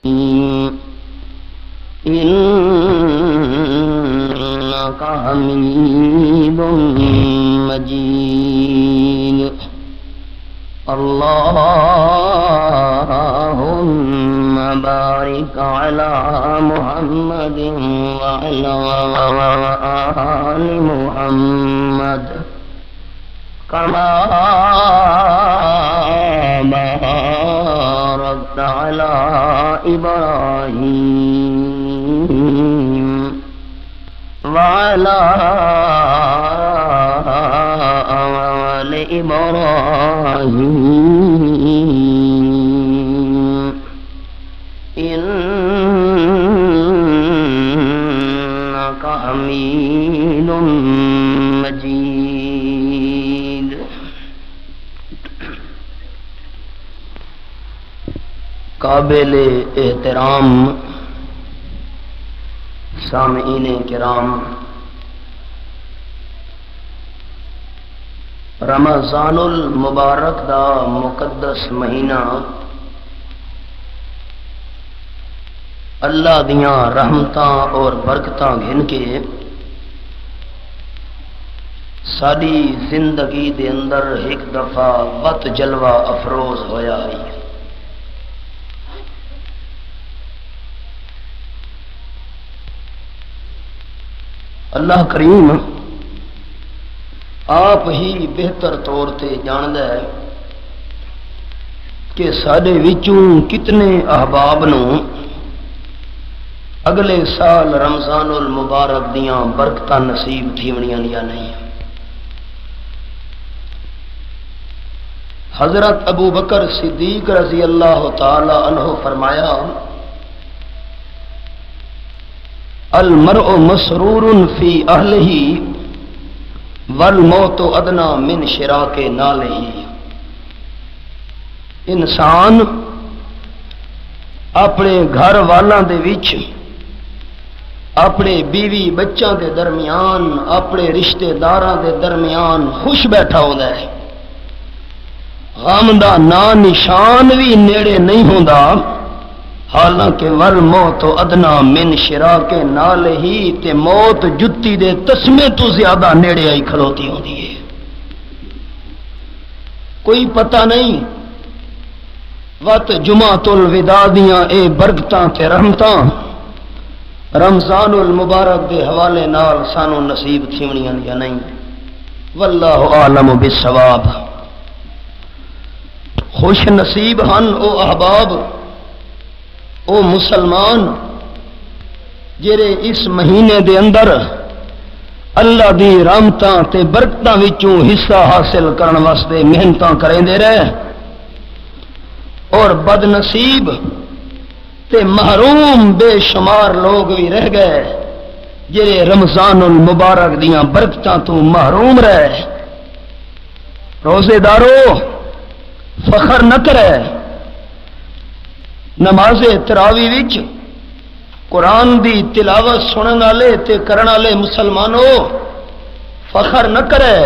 إنك حميد مجيد. اللهم بارك على محمد وعلى آل محمد كما باركت على إبراهيم وعلى آل إبراهيم إنك حميد مجيد. قابل احترام سامعین کرام، رمضان المبارک دا مقدس مہینہ اللہ دیاں رحمتاں اور برکتاں گھن کے ساری زندگی دے اندر ایک دفعہ بت جلوہ افروز ہویا ہے. اللہ کریم آپ ہی بہتر طور تے جاندا ہے کہ ساڈے وچوں کتنے احباب نو اگلے سال رمضان المبارک دیاں برکتاں نصیب تھیونیاں یا نہیں. حضرت ابو بکر صدیق رضی اللہ تعالی عنہ فرمایا، المرء مسرور فی اہلہ والموت ادنی من شراک نالہ. انسان اپنے گھر والاں دے وچ، اپنے بیوی بچوں دے درمیان، اپنے رشتہ داراں دے درمیان خوش بیٹھا ہوندا ہے. غم دا نا نشان بھی نیڑے نہیں ہوندا، حالانکہ ول موت ادنا من شراک نالہ تے موت جتی دے تسمے تو زیادہ نیڑے آئی کھلوتی ہوندی ہے. کوئی پتہ نہیں وقت جمعۃ الوداع دیاں اے برکتاں تے رحمتاں رمضان المبارک دے حوالے نال سانو نصیب تھیونیاں یا نہیں. واللہ اعلم بالصواب. خوش نصیب ہن او احباب، او مسلمان جڑے اس مہینے دے اندر اللہ دی رحمتاں تے برکتاں وچوں حصہ حاصل کرن واسطے محنتاں کریندے رہے، اور بد نصیب تے محروم بے شمار لوگ بھی رہ گئے جڑے رمضان المبارک دیاں برکتاں تو محروم رہے. روزے دارو فخر نہ کرے، نماز تراوی وچ قرآن دی تلاوت سنن والے تے کرن والے مسلمانوں فخر نہ کرے.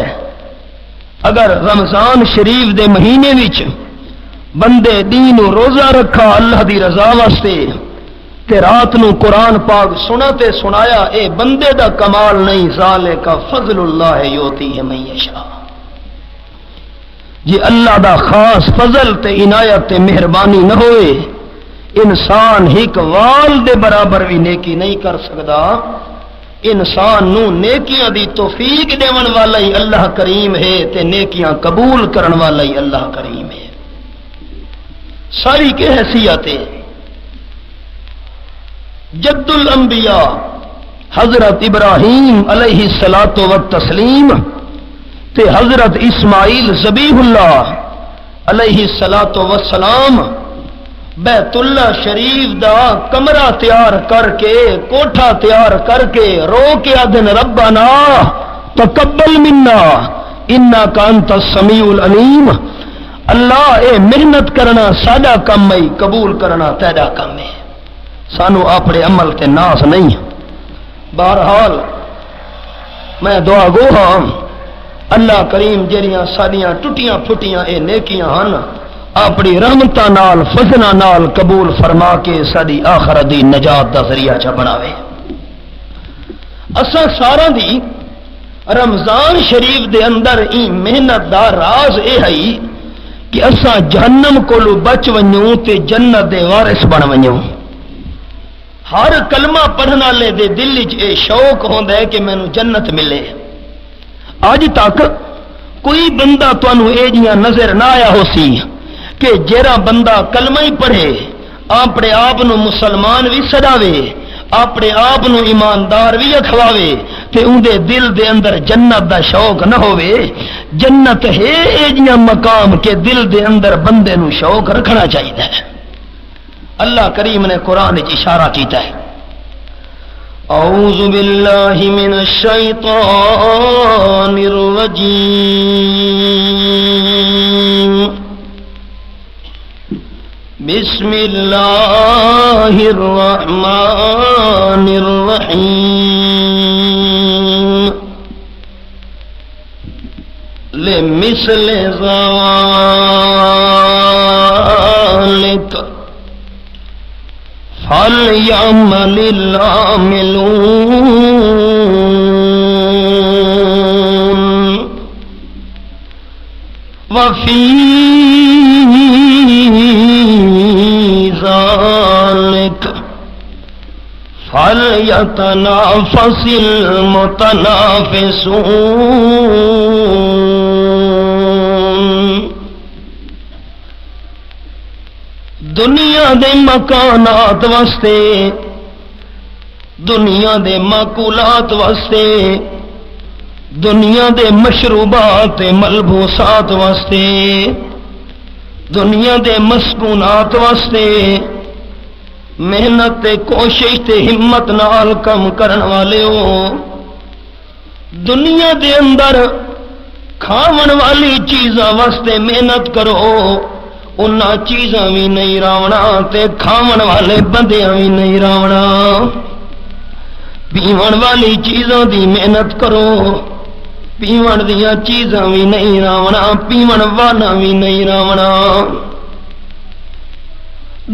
اگر رمضان شریف دے مہینے وچ بندے دین و روزہ رکھا اللہ دی رضا واسطے تے رات نو قرآن پاک سنا تے سنایا، اے بندے دا کمال نہیں، ذالک فضل اللہ یؤتیہ من یشاء. جی اللہ دا خاص فضل تے عنایت تے مہربانی نہ ہوئے، انسان ایک وال دے برابر بھی نیکی نہیں کر سکتا. انسان نو نیکیاں دی توفیق دیون والا ہی اللہ کریم ہے تے نیکیاں قبول کرن والا ہی اللہ کریم ہے. ساری کی حیثیت ہے. جد الانبیاء حضرت ابراہیم علیہ الصلاۃ والتسلیم تے حضرت اسماعیل ذبیح اللہ علیہ الصلاۃ والسلام بیت اللہ شریف دا کمرہ تیار کر کے، کوٹھا تیار کر کے رو کے آدن ربنا تقبل منا انک انت السمیع العلیم. اللہ اے محنت کرنا ساڈا کم ہے، قبول کرنا تیرا کم ہے، سانو اپنے عمل تے ناس نہیں. بہرحال میں دعا گو ہاں اللہ کریم جڑیاں ساڈیاں ٹٹیاں پھٹیاں اے نیکیاں ہن اپنی رحمتاں نال فضلاں نال قبول فرما کے ساری آخرت دی نجات دا ذریعہ چا بناوے۔ اساں سارا دی رمضان شریف دے اندر ای محنت دا راز اے ہے کہ اساں جہنم کولو بچ ونجوں تے جنت دے وارث بن ونجوں۔ ہر کلمہ پڑھن والے دے دل وچ اے شوق ہوندا ہے کہ مینوں جنت ملے۔ اج تک کوئی بندہ تانوں اے جیاں نظر نہ آیا ہو سی کہ جیڑا بندہ کلمہ ہی پڑھے اپنے آپ نو مسلمان بھی سڈاوے اپنے آپ نو ایماندار بھی اکھواوے تے اون دے دل دے اندر جنت دا شوق نہ ہوئے۔ جنت ہے اے جیاں مقام کہ دل دے اندر بندے نو شوق رکھنا چاہیے۔ اللہ کریم نے قرآن وچ اشارہ کیتا ہے اعوذ باللہ من الشیطان الرجیم بسم اللہ الرحمن الرحیم لمثل ذلک فَلْيَعْمَلِ الْعَامِلُونَ وَفِي ذَلِكَ فَلْيَتَنَافَسِ الْمُتَنَافِسُونَ۔ دنیا دے مکانات واسطے، دنیا دے معقولات واسطے، دنیا دے مشروبات ملبوسات واسطے، دنیا دے مسکونات واسطے محنت تے کوشش تے ہمت نال کم کرن والے ہو۔ دنیا دے اندر کھاون والی چیزاں واسطے محنت کرو، انہاں چیزاں بھی نہیں راونا تے کھاون والے بندیاں بھی نہیں راونا۔ پیون والی چیزاں دی محنت کرو، پیون دیاں چیزاں بھی نہیں راونا، پیون والا بھی نہیں راونا۔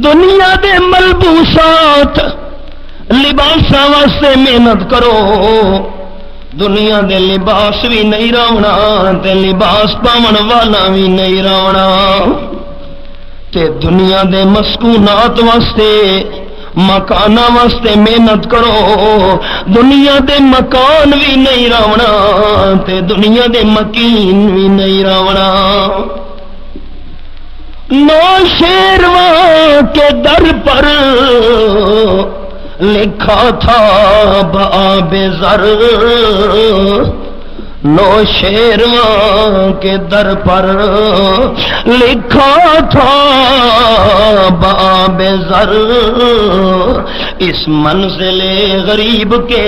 دنیا دے ملبوسات لباساں واسطے محنت کرو، دنیا دے لباس بھی نہیں راونا تے لباس پاون والا بھی نہیں راونا۔ تے دنیا دے مسکونات واسطے مکانہ واسطے محنت کرو، دنیا دے مکان بھی نہیں راونا تے دنیا دے مکین بھی نہیں راونا۔ نوشیرواں کے در پر لکھا تھا بآب زر، نوشیرواں کے در پر لکھا تھا بآب زر، اس منزل غریب کے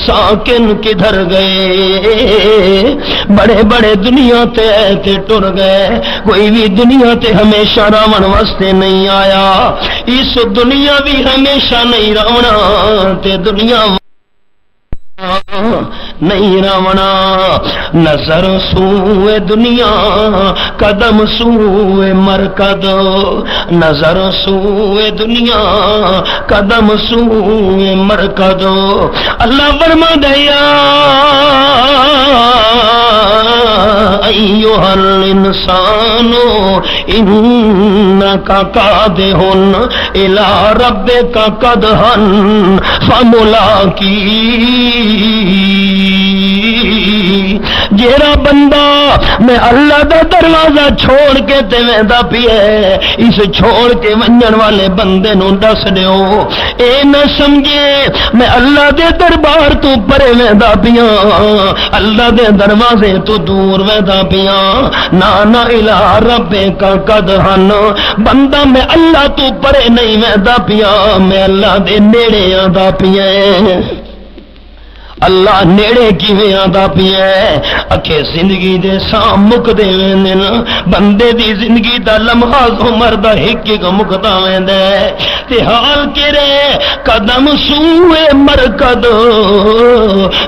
ساکن کدھر گئے، بڑے بڑے دنیا تے ٹر گئے، کوئی بھی دنیا تے ہمیشہ راون واسطے نہیں آیا، اس دنیا بھی ہمیشہ نہیں راونا تے دنیا نہیں راونا۔ نظر سوئے دنیا قدم سوئے مرکد، نظر سوئے دنیا قدم سوئے مرکد۔ اللہ فرما دیا ایھا الانسان انک کادح الی ربک کدحا فملاقیہ۔ جیڑا بندہ میں اللہ دا دروازہ چھوڑ کے تے ویندا پیا ہے، اس چھوڑ کے ونجن والے بندے نو دس دیو اے نہ سمجھے میں اللہ دے دربار تو پرے ویندا پیا، اللہ دے دروازے تو دور ویندا پیا، نانا الی ربک قدحا، بندہ میں اللہ تو پرے نہیں ویندا پیا، میں اللہ دے نیڑے آندا پیا۔ اللہ نیڑے کیویں آندا پیا اکھے زندگی دے سام مکدے ویندے بندے دی زندگی دا لمحہ عمر دا ایک ایک مکدا ویندا تے حال کرے قدم سوئے مرکد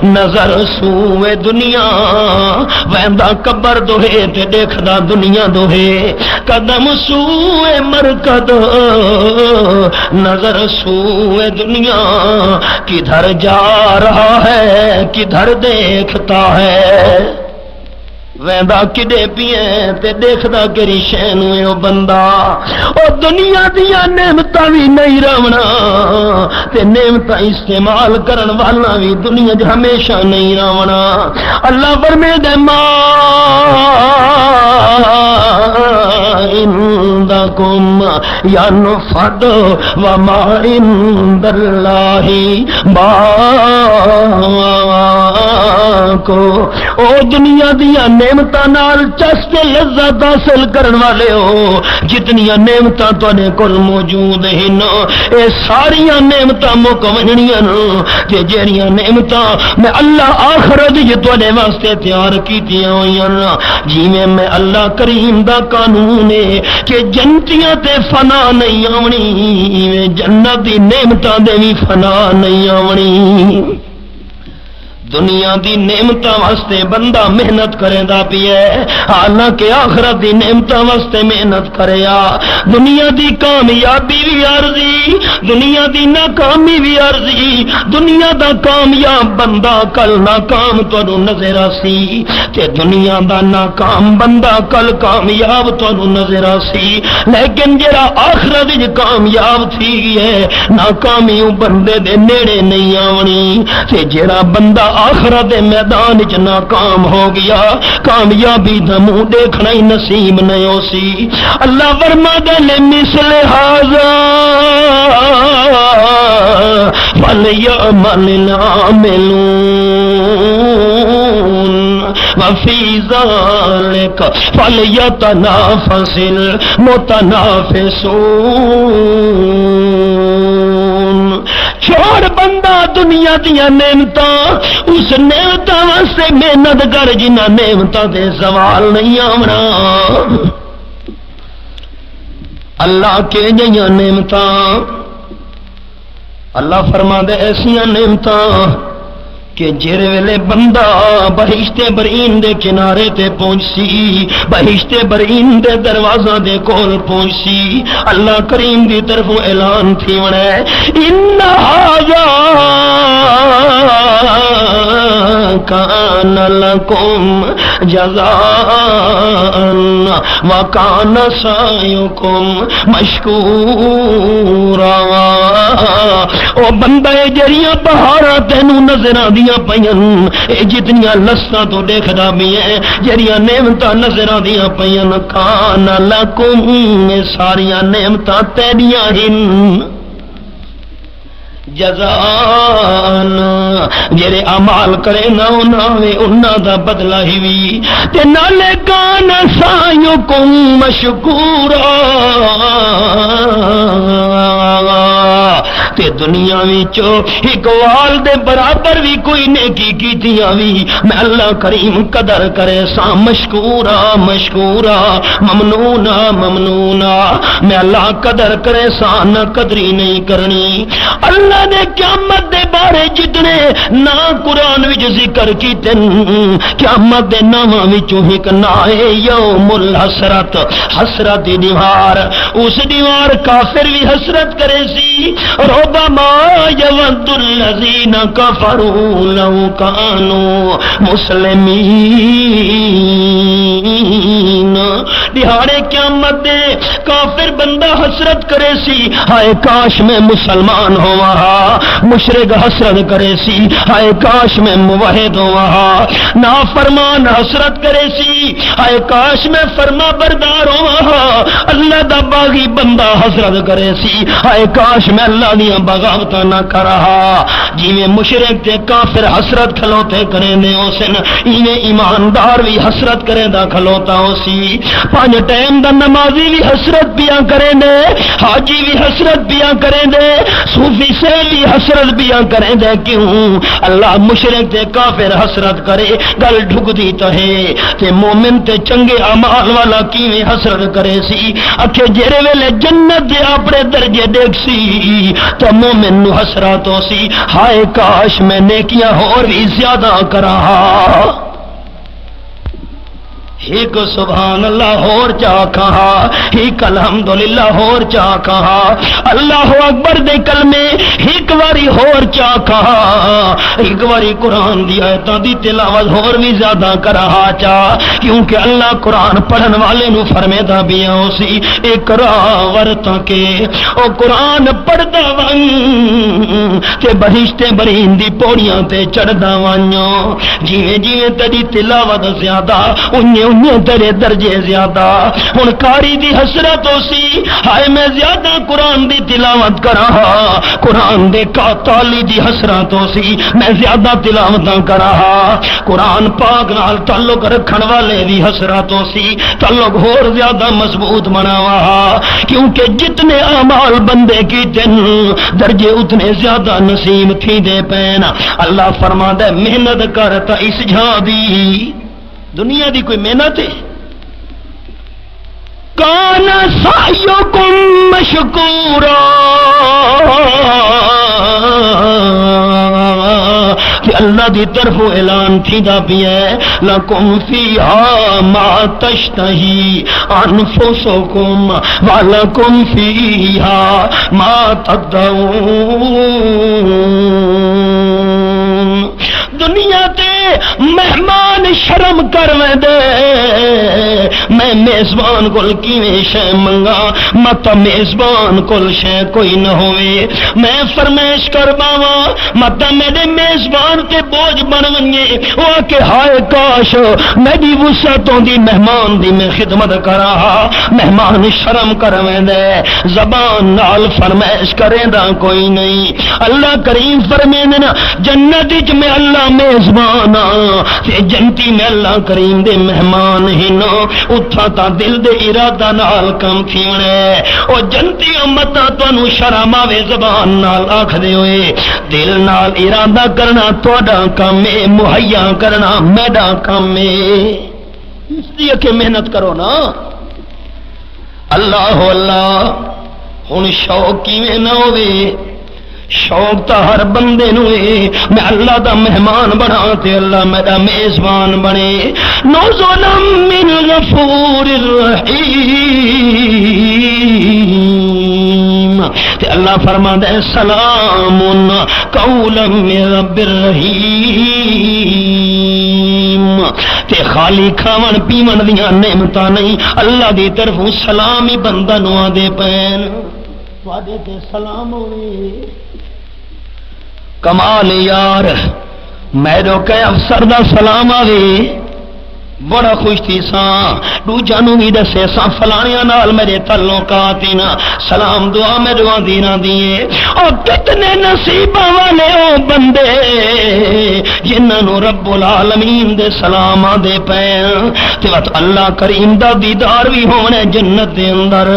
نظر سوئے دنیا ویندا قبر دوہے تے دیکھدا دنیا دوہے قدم سوئے مرکد نظر سوئے دنیا کدھر جا رہا ہے کدھر دیکھتا ہے ویندا کڈے پیے تے دیکھدا کیڑی شے نوں او بندہ او دنیا دیا نعمتاں وی نہیں رہنا تے نعمتاں استعمال کرن والا وی دنیا وچ ہمیشہ نہیں رہنا اللہ فرمائے ما عندکم ینفد وما عند اللہ باق او دنیا دیا نعمتاں نال چس کے لذت حاصل کرن والے ہو جتنیاں نعمتاں تواڈے کول موجود ہیں اے ساریاں نعمتاں مک ونجنیاں تے جہڑیاں نعمتاں میں اللہ آخرت وچ تواڈے واسطے تیار کیتیاں ہوئیاں جویں میں اللہ کریم دا قانون ہے کہ جنتیاں تے فنا نہیں آونی جنت دی نعمتاں دے وی فنا نہیں آونی دنیا دی نعمتاں واسطے بندہ محنت کرے دا پیا حالانکہ آخرت دی نعمتاں واسطے محنت کریا دنیا دی کامیابی بھی عارضی دنیا دی ناکامی بھی عارضی دنیا دا کامیاب بندہ کل ناکام تانوں نظر آسی تے دنیا دا ناکام بندہ کل کامیاب تانوں نظر آسی لیکن جڑا آخرت وچ کامیاب تھی ہے ناکامی بندے دے نیڑے نہیں آونی تے جڑا بندہ آخرت میدان وچ ناکام ہو گیا کامیابی دا منہ دیکھنا ہی نصیب نہیں ہو سی اللہ فرماتا ہے مثل ھذا فلیعمل العاملون وفی ذلک فلیتنافس المتنافسون چھوڑ بندہ دنیا دیا نعمتاں اس نعمتاں واسطے محنت کر جنہ نعمتاں دے زوال نہیں آونا اللہ کے جیاں نعمتاں اللہ فرما دے ایسیاں نعمتاں کہ جیرے ویلے بندہ بہشت برین دے کنارے تے پہنچسی بہشت برین دے دروازہ دے کول پہنچسی اللہ کریم دی طرف اعلان تھی ونے ان ھذا کان لکم جزاء وکان سعیکم مشکورا او بندہ جڑیاں پہاڑاں تینوں نظر آندی پئیاں جتنیاں لستاں تو دیکھدا بھی ہے جڑیاں نعمتاں نظر آندیاں پئیاں کان لکم ساریاں نعمتاں تیریاں ہن جزان جڑے اعمال کرے نہ انہاں دا بدلہ ہی وی تے نالے کان سعیکم مشکورا تے دنیا وچوں ایک وال دے برابر بھی کوئی نیکی کیتیاں وی میں اللہ کریم قدر کرے سا مشکورا مشکورا ممنونا ممنونا میں اللہ قدر کرے سا نہ قدری نہیں کرنی اللہ نے قیامت دے بارے جتنے نا قرآن وچ ذکر کیتے قیامت دے ناواں وچوں ایک نا ہے یوم الحسرت حسرت دی دیوار اس دیوار کافر بھی حسرت کرے سی ربما یود الذین کفروا لو کانوا مسلمین دیہاڑے قیامت دے کافر بندہ حسرت کرے سی ہائے کاش میں مسلمان ہوا مشرک حسرت کرے سی ہائے کاش میں موحد ہوا نافرمان حسرت کرے سی ہائے کاش میں فرما بردار ہوا اللہ دا باغی بندہ حسرت کرے سی ہائے کاش میں اللہ دیاں بغاوتاں نہ کرا جویں مشرک تے کافر حسرت کھلوتے کرے نے اوسن ایویں ایماندار بھی حسرت کرے دا کھلوتا ہو سی پانچ ٹائم دا نمازی بھی حسرت پیا کریں دے، حاجی بھی حسرت پیا کریں دے، صوفی سے بھی حسرت پیا کریں دے۔ کیوں؟ اللہ مشرک تے کافر حسرت کرے گل ڈھکدی تو ہے تے مومن تے چنگے اعمال والا کیویں حسرت کرے سی؟ اکھے جڑے ویلے جنت دے اپنے درجے دیکھ سی تو مومن نو حسرت ہو سی، ہائے کاش میں نیکیاں اور بھی زیادہ کراں، ایک سبحان اللہ اور چاہ کہا، ایک الحمدللہ اور چاہ کہا، اللہ اکبر دے کلمے ایک واری اور چاہ کہا، ایک واری قرآن دی آیتاں دی تلاوت اور بھی زیادہ کرا چاہ، کیونکہ اللہ قرآن پڑھن والے نو فرمیدا بھی اسی اقرا ورتا کے او قرآن پڑھدا ون تے بہشتے برین دی پوڑیاں تے چڑھدا وانو، جویں جویں تیری تلاوت زیادہ تیرے درجے زیادہ۔ ہن کاری دی حسرت ہو سی، ہائے میں زیادہ قرآن دی تلاوت کراں، قرآن دے تعالی دی حسرت ہو سی میں زیادہ تلاوتاں کراں، قرآن پاک نال تعلق رکھن والے دی حسرت ہو سی تعلق اور زیادہ مضبوط بناوا، کیونکہ جتنے اعمال بندے کیتے درجے اتنے زیادہ نصیب تھی دے پین۔ اللہ فرماتا ہے محنت کرتا اس جہاں دی، دنیا دی کوئی محنت ہے؟ کان سعیکم مشکورا، کہ اللہ دی طرف اعلان تھی دا بھی ہے لکم فیہا ما تشتہی انفسکم ولکم فیہا ما تدعون۔ دنیا تے مہمان شرم کر دے، میں میزبان کول کیویں شے منگا، مت میزبان کول شے کوئی نہ ہوئے، میں فرمائش کر باواں مت میرے میزبان تے بوجھ بن ونجے، او کہ ہائے کاش میری وسعتوں دی مہمان دی میں خدمت کراں۔ مہمان شرم کر دے، زبان نال فرمائش کرے دا کوئی نہیں۔ اللہ کریم فرمیندے نا جنت وچ میں اللہ میزبان تے جنتی میں اللہ کریم دے مہمان ہی نو، اتھا تا دل دے ارادہ نال کم تھیونے، او جنتی امتا تانوں شرم آوے زبان نال آکھ دے ہوئے، دل نال ارادہ کرنا توڑا کم ہے، مہیا کرنا میڈا کم ہے، اس لیے کہ محنت کرو نا۔ اللہ اللہ ہن شوق کیویں نہ ہوئے، شوق تا ہر بندے نو میں اللہ دا مہمان بنا تے اللہ میرا میزبان بنے۔ نزلا من غفور الرحیم، تے اللہ فرماتا ہے سلام قولا من رب الرحیم، تے خالی کھاون پیون دیاں نعمتاں نہیں، اللہ دی طرفوں سلام ہی بندہ نو دے پین، تواڈے تے سلام ہوئے۔ کمال یار میرو کہ افسر دا سلام آوے بڑا خوش تھی ساں، دوجا نو بھی دسے ساں فلانیاں نال میرے تعلقات نا، سلام دعا میرے دینا دیے۔ اور کتنے نصیباں والے او بندے جنہاں نو رب العالمین دے سلام دے پین، تے وقت اللہ کریم دا دیدار بھی ہونے جنت دے اندر۔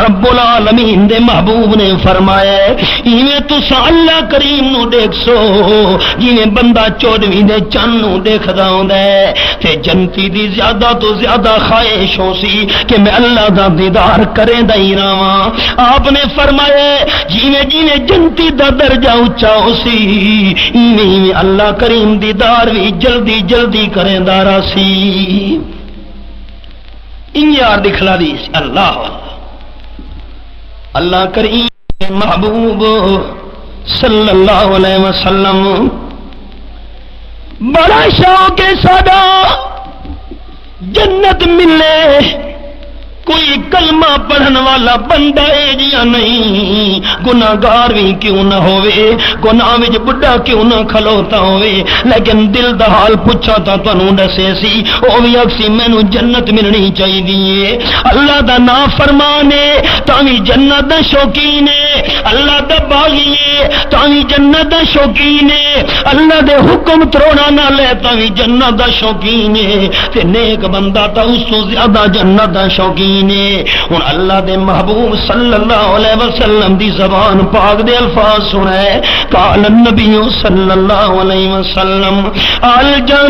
رب العالمین دے محبوب نے فرمایا ایویں تساں اللہ کریم نو دیکھ سو جویں بندہ 14ویں دے چند نو دیکھدا ہوندا ہے، تے جنتی دی زیادہ تو زیادہ خواہش ہو سی کہ میں اللہ دا دیدار کریں دا ہی رہواں۔ آپ نے فرمایا جیویں جیویں جنتی دا درجہ اونچا ہو سی ایویں ایویں اللہ کریم دیدار بھی جلدی جلدی کریں دا رہا سی۔ ان یار دکھلا دی اللہ اللہ کریم محبوب صلی اللہ علیہ وسلم بڑا شوق ہے ساڈا جنت ملے، کوئی کلمہ پڑھن والا بندہ ہے جیا نہیں، گناہگار بھی کیوں نہ ہوئے، گناہ وچ بڑھا کیوں نہ کھلوتا ہوئے، لیکن دل دا حال پوچھا تا تانوں دسے سی او وی اکسی مینوں جنت ملنی چاہیے۔ اللہ دا نام فرمانے تاں وی جنت دا شوقین ہے، اللہ دا باغی ہے تاوی جنت دا شوقین ہے، اللہ دے حکم تروڑا نہ لے تاوی جنت دا شوقین ہے، تے نیک بندہ تا اس تو زیادہ جنت دا شوقین ہے۔ ہن اللہ دے محبوب صلی اللہ علیہ وسلم دی زبان پاک دے الفاظ سنے، قال النبی صلی اللہ علیہ وسلم الجنۃ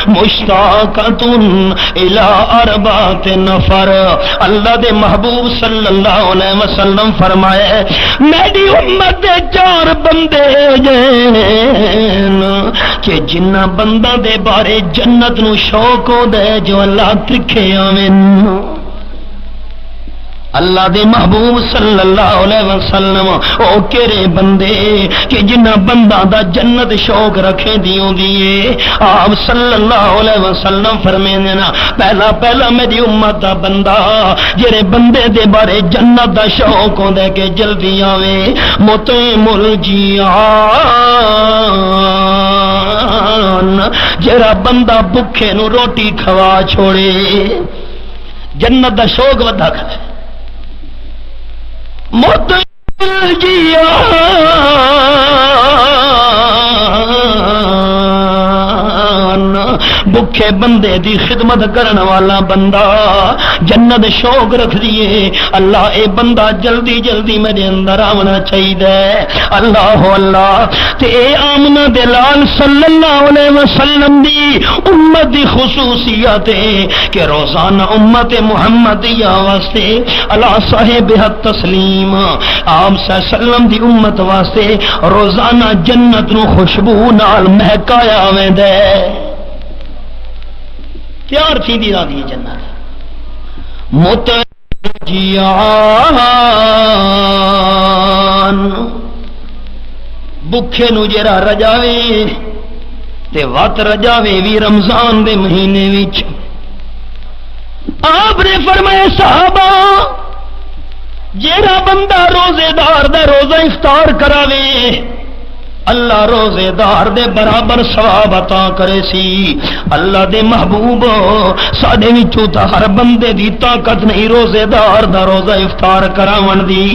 مشتاقۃ الی اربعۃ نفر، اللہ دے محبوب صلی اللہ علیہ وسلم فرمائے میری امت دے چار بندے جن کہ جنہ بندہ دے بارے جنت نو شوق ہو دے جو اللہ تکھے آمین۔ اللہ دے محبوب صلی اللہ علیہ وسلم او کیرے بندے کہ جنہ بندہ دا جنت شوق رکھے دیوں دیئے، آپ صلی اللہ علیہ وسلم فرمینے نا پہلا پہلا میری امت دا بندہ جڑے بندے دے بارے جنت دا شوق ہو دے کہ جلدی آوے مطعم الجیعان، جڑا بندہ بھکھے نو روٹی کھوا چھوڑے، جنت دا شوق ودا کھڑے مطعم الجیعان، بھکھے بندے دی خدمت کرن والا بندہ جنت شوق رکھ دیے، اللہ اے بندہ جلدی جلدی میرے اندر آنا چاہیے، اللہ اللہ۔ تے اے آمنہ دے لال صلی اللہ علیہ وسلم دی امت دی خصوصیات ہے کہ روزانہ امت محمدیہ واسطے اللہ صاحب تسلیم آپ صلی اللہ علیہ وسلم دی امت واسطے روزانہ جنت نو خوشبو نال مہکایا ویندا ہے، تیار تھی دی رہی جنت مطعم جیعان، بکھے نو جرا رجاوے تے وات رجاوے بھی رمضان دے مہینے وچ۔ آپ نے فرمایا صحابہ جیڑا بندہ روزے دار دا روزہ افطار کراوے اللہ روزے دار دے برابر ثواب عطا کرے سی۔ اللہ دے محبوب ساڈے وچوں تا ہر بندے دی طاقت نہیں روزے دار دا روزہ افطار کراون دی،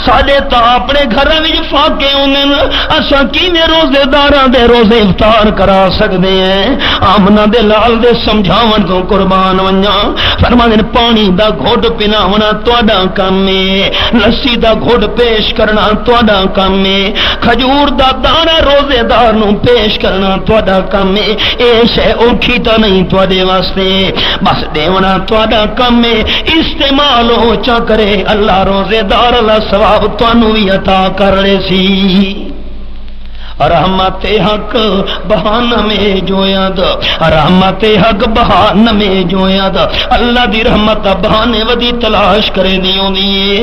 ساڈے تا اپنے گھراں وچ فاقے ہونن، اساں کیویں روزے داراں دے روزے افطار کرا سکدے ہیں؟ آمنہ دے لال دے سمجھاون تو قربان ونجاں، فرماندے پانی دا گھٹ پلاونا تہاڈا کم ہے، لسی دا گھٹ پیش کرنا تہاڈا کم ہے، کھجور دا روزے دار نو پیش کرنا تہاڈا کم ہے، اے شے اوکھی تا نہیں تہاڈے واسطے، بس دیونا تہاڈا کم ہے، استعمال ہو چا کرے اللہ روزے دار اللہ ثواب تانوں وی عطا کر لے سی۔ رحمت حق بہان میں جویاد، رحمت حق بہان میں جویاد، اللہ دی رحمت بہانے ودی تلاش کرے دیوں دیئے۔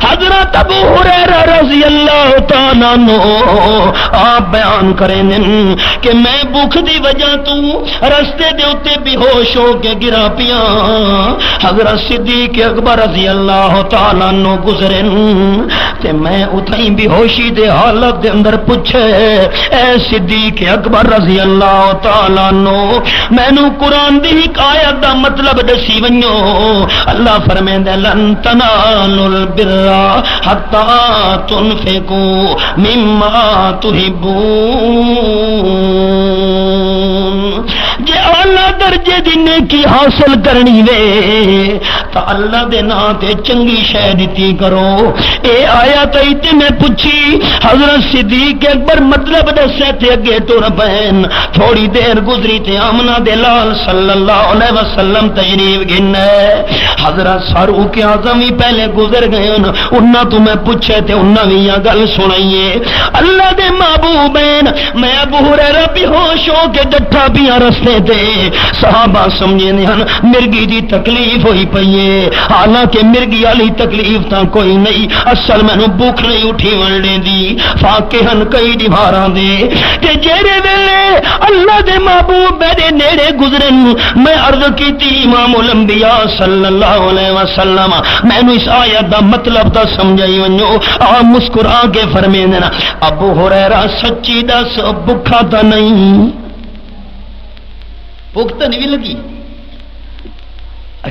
حضرت ابو ہریرہ رضی اللہ تعالیٰ عنہ آپ بیان کریں کہ میں بھوک دی وجہ تو رستے دے اتے بے ہوش ہو کے گرا پیاں، حضرت صدیق اکبر رضی اللہ تعالیٰ عنہ گزرن تے میں اتھائیں بے ہوشی دے حالت دے اندر پوچھے اے صدیق اکبر رضی اللہ تعالیٰ عنہ مینوں قرآن دی ایک آیت دا مطلب دسی ونجو، اللہ فرمیندا لن تنالوا البر حتی تنفقوا مما تحبون، جے اعلیٰ درجے دی نیکی حاصل کرنی وے تا اللہ دے نام تے چنگی شے دتی کرو۔ اے آیت تے میں پوچھی حضرت صدیق اکبر مطلب دسے تے اگے ٹر پین، تھوڑی دیر گزری تے آمنہ دے لال صلی اللہ علیہ وسلم تشریف گھنے، حضرت فاروق اعظم ہی پہلے گزر گئے انہاں تو میں پوچھے تے انہاں وی یہ گل سنائیے، اللہ دے محبوبین میں ابو ہریرہ بے ہوش ہو کے ڈٹھا پیاں رستے تے، صحابہ سمجھے نہیں مرگی دی تکلیف ہوئی پئی ہے، حالانکہ مرگی والی تکلیف تا کوئی نہیں، اصل مینوں بھوک نہیں اٹھی ونڈے دی، فاقے ہن کئی دیواراں دے تے جیڑے ویلے اللہ دے محبوب میرے نیڑے گزرن میں عرض کیتی امام الانبیاء صلی اللہ علیہ وسلم مینوں اس آیت دا مطلب تا سمجھائی ونجو، آپ مسکرا کے فرمیندے نا ابو ہریرہ سچی دس بھکھا تا نہیں، بھوک تا نہیں لگی؟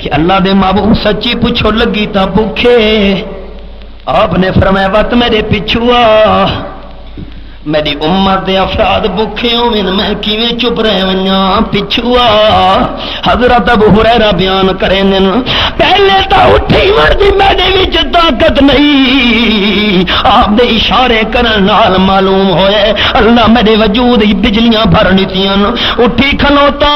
کہ اللہ دے محبوب سچی پوچھو لگی تا بھوکے؟ آپ نے فرمایا وقت میرے پچھو آ، میری امت دے افراد بھوکے ہوئے میں کیویں چپ رہ ونجاں؟ پچھو آ۔ حضرت ابو ہریرہ بیان کریں پہلے تا اٹھی مردی میرے وچ طاقت نہیں، آپ دے اشارے کرن نال معلوم ہوئے اللہ میرے وجود بجلیاں بھر نتیاں، اٹھی کھلوتا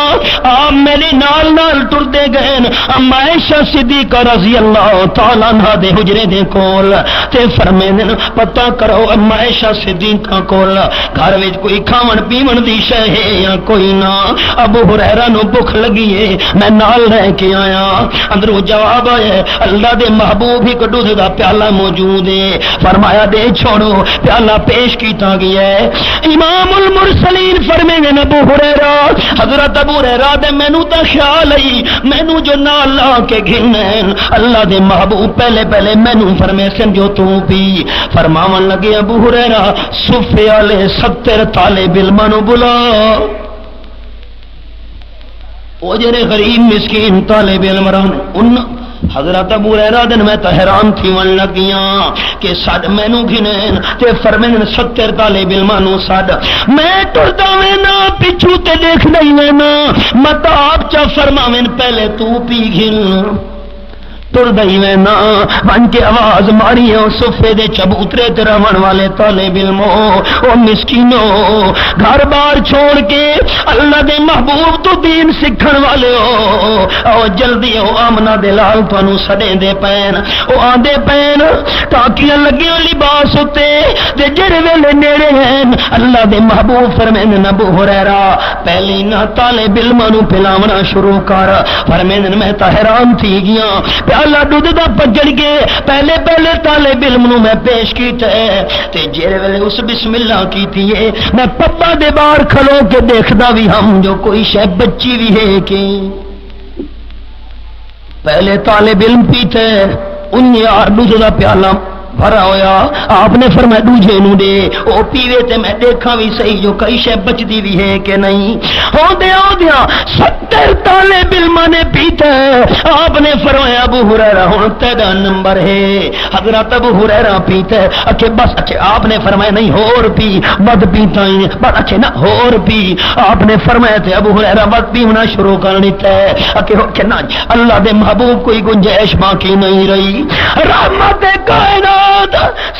آپ میرے نال نال ٹردے گئے، اما عائشہ صدیقہ رضی اللہ تعالی عنہا دے حجرے دے کول تے فرمیندے پتہ کرو اما عائشہ صدیقہ کول گھر وچ کوئی کھاون پیون دی شے ہے یا کوئی نہ؟ ابو ہریرہ نو بھوک لگی ہے میں نال رہ کے آیا، اندروں جواب آیا اللہ دے محبوب ہی دودھ دا پیالہ موجود ہے، فرمایا دے چھوڑو، پیالہ پیش کیتا گیا ہے۔ امام المرسلین فرمیندے ابو ہریرہ حضرت ابو ہریرہ دے مینوں تے خیال آئی مینوں جو نال لا کے گھنن اللہ دے محبوب پہلے پہلے مینوں فرمے سن جو تو پی، فرماون لگے ابو ہریرہ صفے والے 70 طالب علماں نو بلا، او جڑے غریب مسکین طالب علم رہن ان حضرت ابو ہریرہ دن میں تو حیران تھی ون لگیاں کہ سڈ مینوں گھنن تے فرمین 70 طالب علماں نو سڈ میں ٹردا وینا پچھو تے دیکھ نہیں وینا مت آپ چا فرماویں پہلے تو پی گھن تر دئی وینا بن کے آواز ماری صفے دے چبوترے تے رہن والے طالب علمو او مسکینو گھر بار چھوڑ کے اللہ دے محبوب تو دین سکھن والے ہو او جلدی او آمنہ دے لال تانوں سڑے دے پین او آندے پین ٹاکیاں لگیاں لباس اتے تے جڑے ویلے نیڑے ہیں اللہ دے محبوب فرمین ابو ہریرہ پہلی نہ طالب علماں نو پلاونا شروع کر، فرمین میں تا حیران تھی گیا اللہ دودھ دا پجڑ کے پہلے پہلے طالب علم نو میں پیش کیتا ہے تے جڑے ویلے اس بسم اللہ کیتی ہے میں پپا دے باہر کھلو کے دیکھدا بھی ہم جو کوئی شے بچی بھی ہے کہ پہلے طالب علم پیتا ہے ان یار دودھ دا پیالہ بھرا ہویا آپ نے فرمایا دوجے نو دے او پیوے تے میں دیکھا بھی صحیح جو کئی شے بچدی بھی ہے کہ نہیں ہوندیا 70 طالب علم نے پیتا ہے آپ نے فرمایا ابو ہریرہ ہن تیرا نمبر ہے، حضرت ابو ہریرہ پیتا ہے اچھے بس اچھے آپ نے فرمایا نہیں ہور پی بد پیتا ہی بس اچھے نہ ہور پی، آپ نے فرمایا تے ابو ہریرہ بد پینا شروع کر دیتا ہے اچھے نہ اللہ دے محبوب کوئی گنجائش باقی نہیں رہی، رحمت کائنات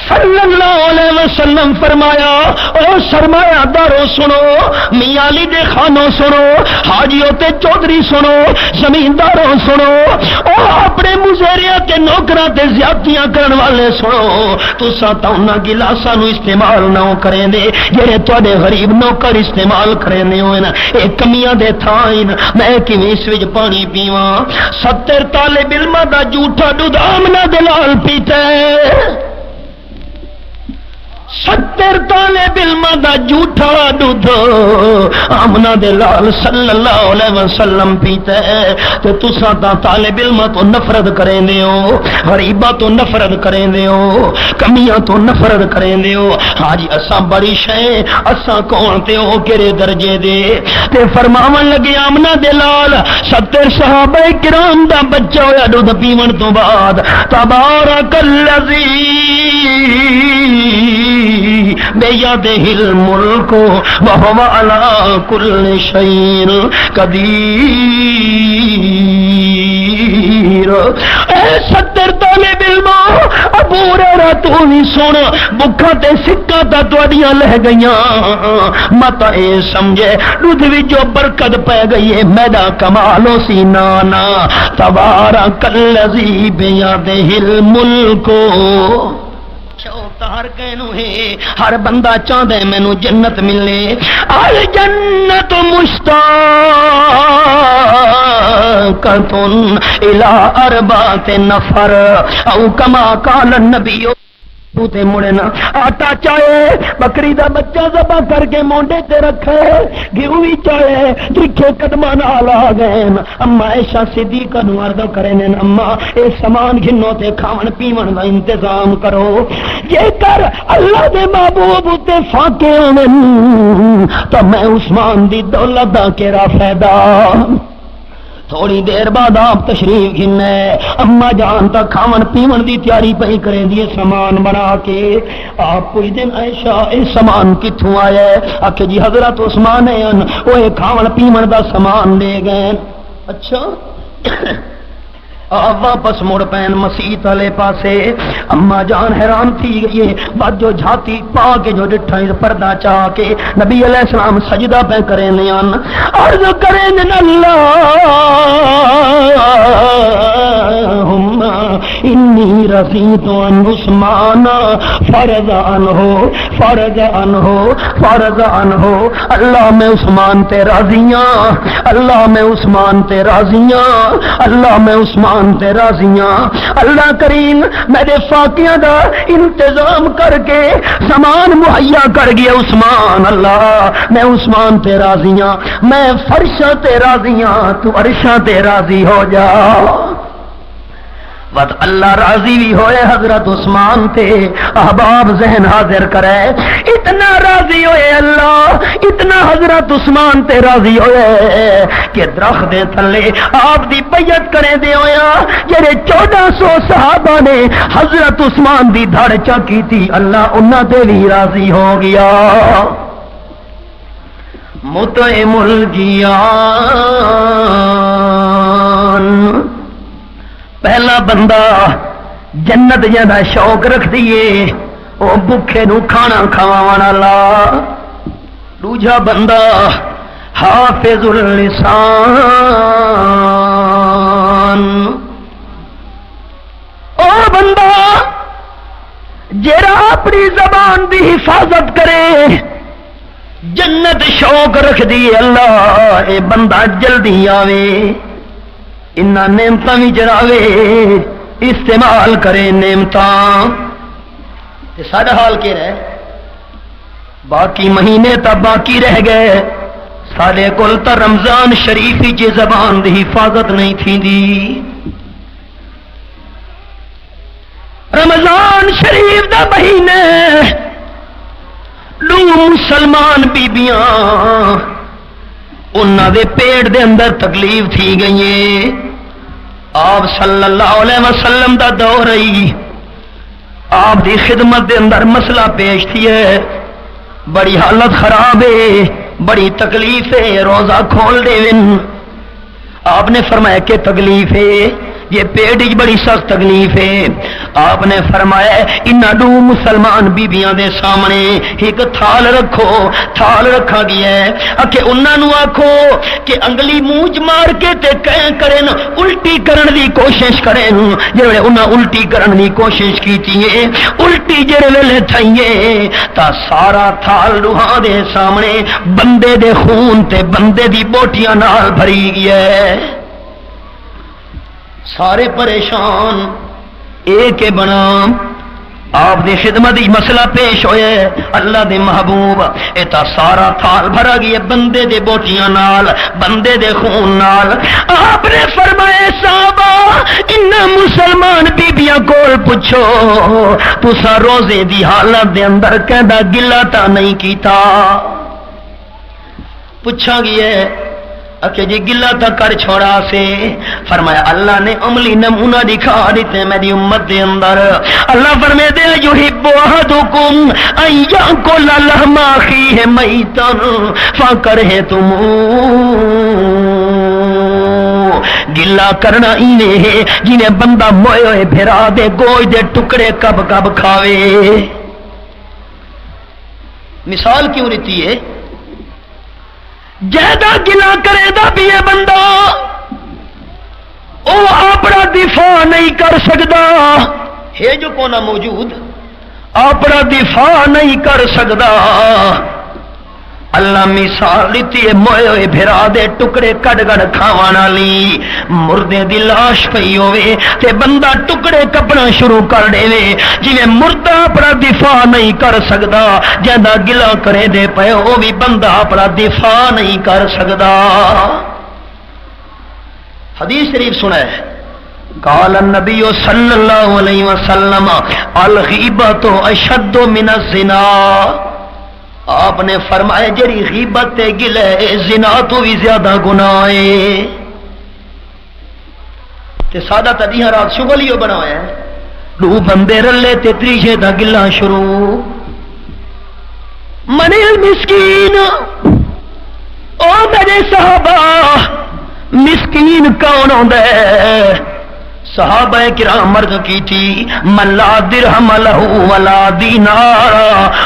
صلی اللہ علیہ وسلم فرمایا او سرمایہ دارو سنو، میاں علی دے خانوں سنو، حاجیوں تے چودھری سنو، زمینداروں سنو، او اپنے مزیریاں تے نوکراں تے زیادتیاں کرن والے سنو، تساں تا انہاں گلاساں نو استعمال نہ کریں دے جڑے تواڈے غریب نوکر استعمال کریں دے ہوئے نا، اے کمیاں دے تھائن میں کیویں اس وچ پانی پیواں؟ 70 طالب علماں دا جھوٹا دودھ آمنہ دے لال پیتا ہے، 70 طالب علماں دا جھوٹا دودھ آمنہ دے لال صلی اللہ علیہ وسلم پیتا ہے تے تساں تا طالب علماں تو نفرت کریں دے ہو، غریباں تو نفرت کریں دے ہو، کمیاں تو نفرت کریں دے ہو، ہاں جی اساں بڑی شے اساں کون تے ہو کیڑے درجے دے تے فرماون لگے آمنہ دے لال 70 صحابہ کرام دا بچہ ہویا دودھ پیون تو بعد تبارک الذی بیدہ الملک وہو علی کل شیء قدیر، اے 70 طالب علماں ابو ہریرہ تو نہیں سن بکھا تے سکا تا تواڈیاں لہ گئیاں مت اے سمجھے دودھ وچ جو برکت پے گئی ہے میرا کمالو سی نانا تبارک الذی بیدہ الملک، ہر کینو ہے ہر بندہ چاہتا ہے مینوں جنت ملے، الجنت مشتاقۃ الی 4 نفر او کما قال النبی تو تے مڑے نا آٹا چاہے بکری دا بچہ ذبح کر کے مونڈے تے رکھے گھیو بھی چاہے ترکھے قدماں نال آ گئے اما عائشہ صدیقہ نو عرض کرے نے اما اے سامان گھنو تے کھاون پیون دا انتظام کرو، جے کر اللہ دے محبوب تے فاقے ہون تو میں عثمان دی دولت دا کیڑا فائدہ، تھوڑی دیر بعد آپ تشریف گھنے اما جان تک کھاون پیون دی تیاری پئی کریں دی سامان بنا کے آپ کوئی دن عائشہ اے سامان کتھوں آیا ہے آکھے جی حضرت عثمان ہیں وہ کھاون پیون دا سامان لے گئے اچھا آپ واپس مڑ پین مسیح والے پاسے اما جان حیران تھی گئی بعد جو جھاتی پا کے جو ڈٹھا پردہ چاہ کے نبی علیہ السلام سجدہ پہ کریں نیان عرض کریں اللہم انی رضیت عن عثمان فرض عنہ اللہ میں عثمان تے راضیاں اللہ میں عثمان تے راضیاں اللہ میں عثمان تے راضیاں اللہ کریم میرے فاقیاں دا انتظام کر کے سامان مہیا کر گیا عثمان اللہ میں عثمان تے راضیاں میں فرشاں تے راضیاں تو عرشاں تے راضی ہو جا بس اللہ راضی بھی ہوئے حضرت عثمان تے احباب ذہن حاضر کرے اتنا راضی ہوئے اللہ اتنا حضرت عثمان تے راضی ہوئے کہ درخت دے تھلے آپ دی بیعت کرے دے ہویا جڑے 1400 صحابہ نے حضرت عثمان دی دھڑ چاکی تھی اللہ انہاں تے بھی راضی ہو گیا مطعم الجیان پہلا بندہ جنت جانا شوق رکھ دیے وہ بھوکے نو کھانا کھاون والا دوجا بندہ حافظ اللسان او بندہ جڑا اپنی زبان دی حفاظت کرے جنت شوق رکھ دیے اللہ اے بندہ جلدی آوے انہاں نعمتاں بھی جراوے استعمال کرے نعمتاں تے ساڈا حال کیا رہے باقی مہینے تا باقی رہ گئے سارے کول تا رمضان شریف جی زبان دی حفاظت نہیں تھی دی رمضان شریف دا مہینے لو مسلمان بیبیاں انہاں دے پیٹ دے اندر تکلیف تھی گئی آپ صلی اللہ علیہ وسلم دا دور رہی آپ دی خدمت دے اندر مسئلہ پیش تھی ہے بڑی حالت خراب ہے بڑی تکلیف ہے روزہ کھول دے آپ نے فرمایا کہ تکلیف ہے یہ پیٹ کی بڑی سخت تکلیف ہے آپ نے فرمایا انہاں دو مسلمان بیبیاں دے سامنے ایک تھال رکھو تھال رکھا گیا ہے کہ انہاں نو آکھو کہ انگلی منہ مار کے تے کہیں کرن الٹی کرن دی کوشش کرن جڑے انہاں الٹی کرن دی کوشش کیتی ہے الٹی جڑے ویلے تھئیے تا سارا تھال دوہاں دے سامنے بندے دے خون تے بندے دی بوٹیاں نال بھری گیا ہے سارے پریشان ایک بنا آپ دی خدمت دی مسئلہ پیش ہوئے اللہ دے محبوب ایتا سارا تھال بھرا گیا بندے دے بوٹیاں نال بندے دے خون نال آپ نے فرمائے صحابہ انہاں مسلمان بیبیاں کول پوچھو تسا روزے دی حالت دے اندر کہندا گلا تا نہیں کیتا پوچھا گیا کہ جی گلا تک کر چھوڑا سے فرمایا اللہ نے عملی نمونہ دکھا دیتے میری امت دے اندر اللہ فرمائے دے یحب احدکم ان یاکل لحم اخیہ میتا فکرہتم گلا کرنا ایویں ہے جنہیں بندہ موئے ہوئے بھرا دے گوشت دے ٹکڑے کب کب کھاوے مثال کیوں رہتی ہے جیدہ گلا کرے دا بھی ہے بندہ او اپنا دفاع نہیں کر سکتا ہے جو کونا موجود اپنا دفاع نہیں کر سکتا اللہ مثال دیتی ہے موئے ہوئے بھرا دے ٹکڑے کٹ کٹ کھاون والی مردے دی لاش پئی ہوئے تے بندہ ٹکڑے کپنا شروع کر دے جویں مردہ اپنا دفاع نہیں کر سکتا جیندہ گلا کرے دے پئے وہ بھی بندہ اپنا دفاع نہیں کر سکتا حدیث شریف سنا ہے قال النبی صلی اللہ علیہ وسلم الغیبۃ اشد من الزنا آپ نے فرمایا جڑی غیبت تے گلے زنا تو بھی زیادہ گناہ ہے تے سادہ تدیاں رات شغل ہی بنایا ہے دو بندے رلے تے تریشے دا گلا شروع من المسکین او میرے صحابہ مسکین کون ہوندا ہے صحابہ کرام مرد کی تھی من لا درہم لہ ولا دینار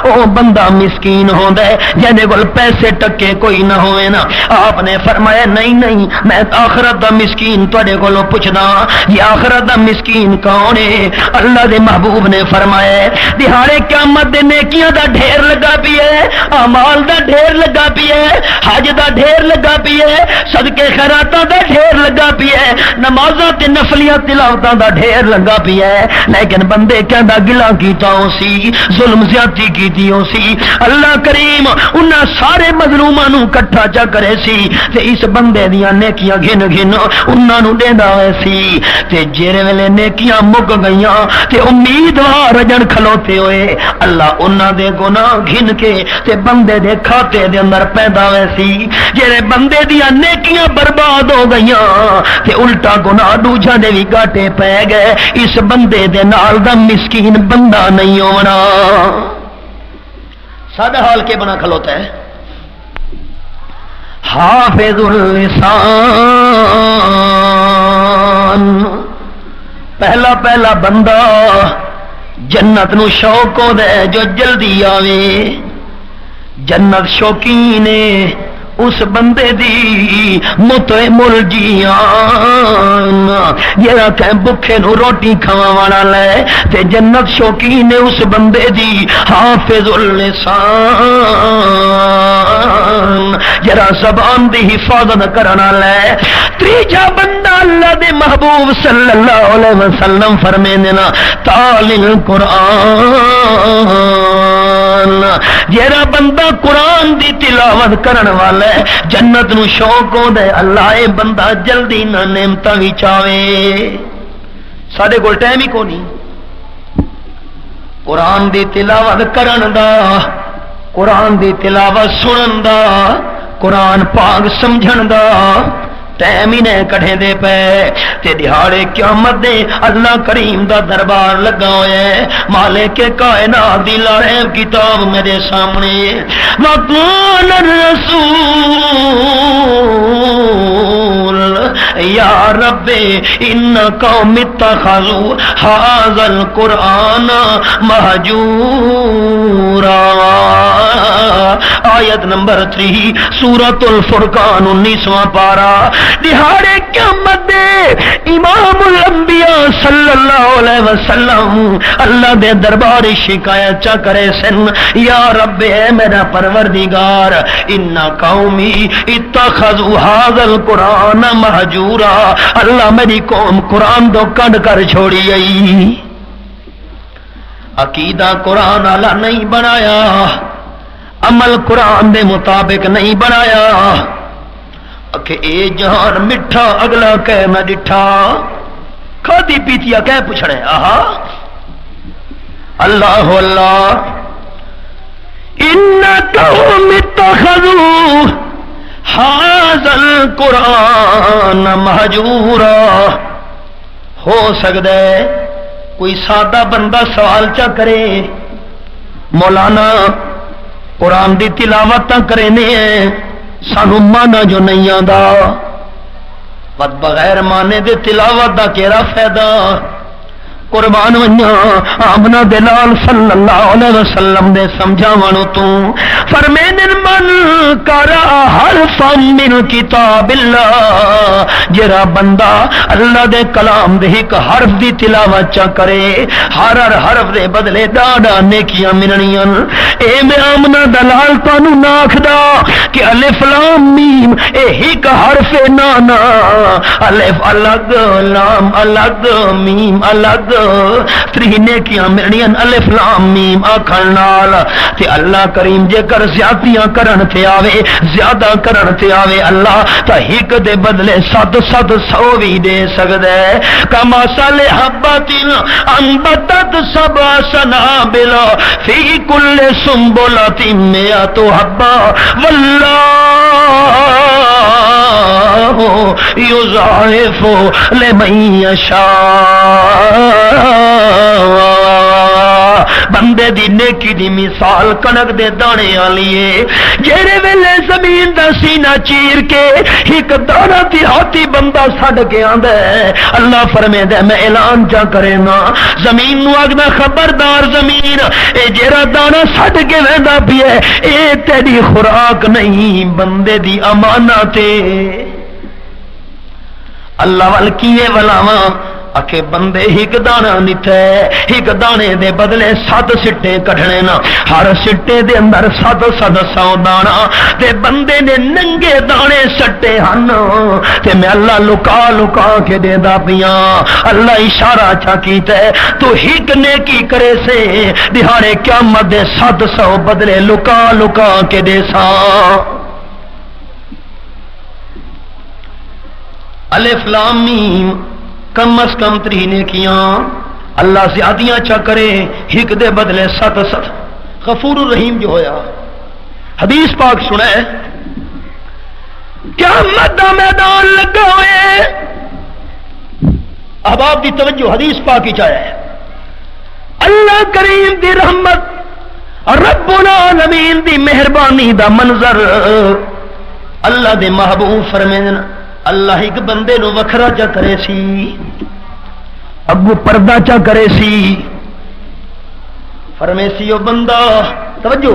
او بندہ مسکین ہوندا ہے جنے کول پیسے ٹکے کوئی نہ ہوئے نا آپ نے فرمایا نہیں میں آخرت دا مسکین تواڈے کولوں پوچھدا یہ آخرت دا مسکین کون ہے اللہ دے محبوب نے فرمایا دہاڑے قیامت دے نیکیاں دا ڈھیر لگا پی ہے اعمال دا ڈھیر لگا پی ہے حج دا ڈھیر لگا پی ہے صدقے خیراتاں دا ڈھیر لگا پی ہے نمازاں تے نفلیاں تلاوتاں دا ڈھیر لگا پی ہے لیکن بندے کہندا گلا کیتا ہو سی ظلم زیادتی کیتی ہو سی اللہ کریم انہاں سارے مظلوماں نو کٹھا چا کرے سی تے اس بندے دیاں نیکیاں گھن انہاں نو دیندا ہوئے سی تے جیرے ویلے نیکیاں مک گئیاں تے امیدوار رجن کھلوتے ہوئے اللہ انہاں دے گناہ گھن کے تے بندے دے کھاتے دے اندر پیدا ہوئے سی جیرے بندے دیاں نیکیاں برباد ہو گئیاں تے الٹا گناہ دوجا دے بھی گاٹے پہ گئے اس بندے دے نال دا مسکین بندہ نہیں ہونا سادہ حال کے بنا کھلوتا ہے حافظ اللسان پہلا بندہ جنت نو شوق ہو دے جو جلدی آوے جنت شوقین اس بندے دی مطعم الجیان جڑا کہ بکھے نو روٹی کھاوا والا لے تے جنت شوقین اس بندے دی حافظ اللسان جڑا زبان دی حفاظت کرنا لے تیجا بندہ اللہ دے محبوب صلی اللہ علیہ وسلم فرمیندے نا تالی القرآن جڑا بندہ قرآن دی تلاوت کرن والا جنت نو شوق ہوندا ہے اللہ اے بندہ جلدی نہ نعمتاں وچ آوے ساڈے کول ٹائم ہی کونی قرآن دی تلاوت کرن دا قرآن دی تلاوت سنن دا قرآن پاک سمجھن دا ٹائم ہی نہیں کٹھے دے پے تے دہاڑے قیامت دے اللہ کریم دا دربار لگا ہوئے مالک کائنات دی لائب کتاب میرے سامنے وقال الرسول یا رب ان قوم اتخذوا هذا القرآن مہجورا آیت نمبر 3 سورۃ الفرقان 19واں پارہ دہاڑے قیامت دے امام الانبیاء صلی اللہ علیہ وسلم اللہ دے دربار شکایت چا کرے سن یا رب اے میرا پروردگار ان قومی اتخذوا هذا القرآن مہجورا اللہ میری قوم قرآن دو کڈ کر چھوڑی گئی عقیدہ قرآن والا نہیں بنایا عمل قرآن دے مطابق نہیں بنایا کہ اے جہان مٹھا اگلا کہہ نہ ڈٹھا کھادی پیتیا کہہ پوچھنے آہا اللہ اللہ ان قوم اتخذوا هذا القرآن مہجورا ہو سکتا ہے کوئی سادہ بندہ سوال چا کرے مولانا قرآن دی تلاوت کرے ہیں سانو مانا جو نہیں آندا بغیر مانے دے تلاوت دا کیڑا فائدہ قربان ونیا آمنا دلال صلی اللہ علیہ وسلم دے سمجھاوانو تو فرمین من قرأ حرفا من کتاب اللہ جرا بندہ اللہ دے کلام دے ایک حرف دی تلاوت چا کرے ہر حرف دے بدلے ڈاڈا نیکیاں ملنیاں اے میں آمنا دلال تانو ناکھدا کہ الف لام میم اے ایک حرف نانا الف الگ لام الگ میم الگ ترینے کیا ملنیاں الف لام میم آکھن نال تے اللہ کریم جے کر زیادتیاں کرن تے آوے زیادہ کرن تے آوے اللہ تا ہک دے بدلے 100 بھی دے سکدا ہے کما صلی حبۃ انبتت سبع سنابل فی کل سنبلۃ مئۃ حبہ واللہ یضاعف لمن یشاء۔ بندے دی نیکی دی مثال کنک دے دانے والی ہے، جہڑے ویلے زمین دا سینہ چیر کے ایک دانہ دیہاتی بندہ سڈ کے آندا ہے، اللہ فرمیدا میں اعلان چا کرے نا زمین نو آگنا خبردار زمین، اے جڑا دانہ سڈ کے ویندا پیا اے تیری خوراک نہیں، بندے دی امانت ہے۔ اللہ وال کیے ولاواں آکھے بندے ایک دانہ نتھے، ایک دانے دے بدلے 7 سٹے کڈھنے نا، ہر سٹے دے اندر 700 دانا، تے بندے نے ننگے دانے سٹے ہن، تے میں اللہ لکا لکا کے دے دا پیاں۔ اللہ اشارہ چا کیتا ہے تو ایک نیکی کرے سے دہاڑے قیامت دے 700 بدلے لکا لکا کے دے ساں۔ الف لام میم کم از کم 3 نیکیاں اللہ زیادیاں چا کرے، ایک دے بدلے 7 غفور الرحیم جو ہویا۔ حدیث پاک سنا ہے قیامت دا میدان لگا ہوئے، احباب دی توجہ حدیث پاک ہی چاہیا ہے، اللہ کریم دی رحمت رب العالمین دی مہربانی دا منظر، اللہ دے محبوب فرمیندن اللہ ایک بندے نو وکھرا چا کرے سی، اگو پردہ چا کرے سی، فرمے سی او بندہ توجہ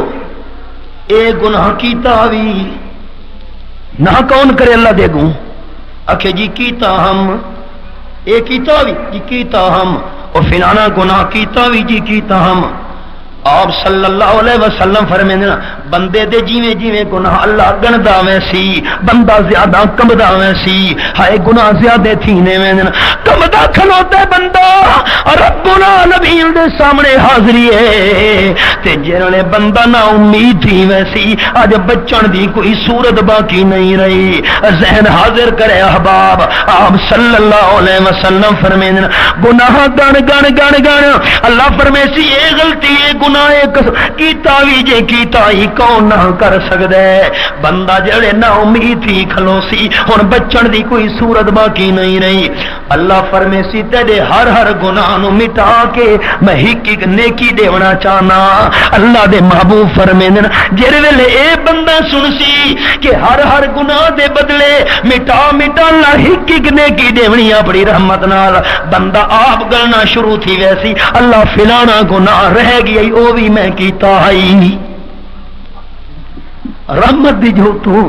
اے گناہ کیتا بھی نہ کون کرے اللہ دے گوں، آکھے جی کیتا ہم، اے کیتا بھی جی کیتا ہم، اور فلانا گناہ کیتا بھی جی کیتا ہم۔ آپ صلی اللہ علیہ وسلم فرمیندے بندے دے جیویں جیویں گناہ اللہ گندا وے سی، بندہ زیادہ کمدا وے سی، ہائے گناہ زیادہ تھینے وے کمدا کھلوتا بندہ رب العالمین دے سامنے حاضری ہے، تے جڑے بندہ نا امید تھی ویسی اج بچن دی کوئی صورت باقی نہیں رہی، ذہن حاضر کرے احباب۔ آپ صلی اللہ علیہ وسلم فرمیندے گناہ گن گن گن گن، اللہ فرمے سی اے غلطی اے گناہ کیتا بھی جے کیتا ہی کون نہ کر سکدا ہے، بندہ جڑے نا امید تھی کھلو سی ہن بچن دی کوئی صورت باقی نہیں رہی، اللہ فرمے سی تیرے ہر ہر گناہ نو مٹا کے میں ایک ایک نیکی دیونا چاہنا۔ اللہ دے محبوب فرمیندن جڑے ویلے اے بندہ سن سی کہ ہر ہر گناہ دے بدلے مٹا مٹا اللہ ایک ایک نیکی دیونی اپنی رحمت نال، بندہ آپ گلنا شروع تھی ویسی اللہ فلانا گناہ رہ گئی او بھی میں کیتا ہائی، رحمت دی جو تو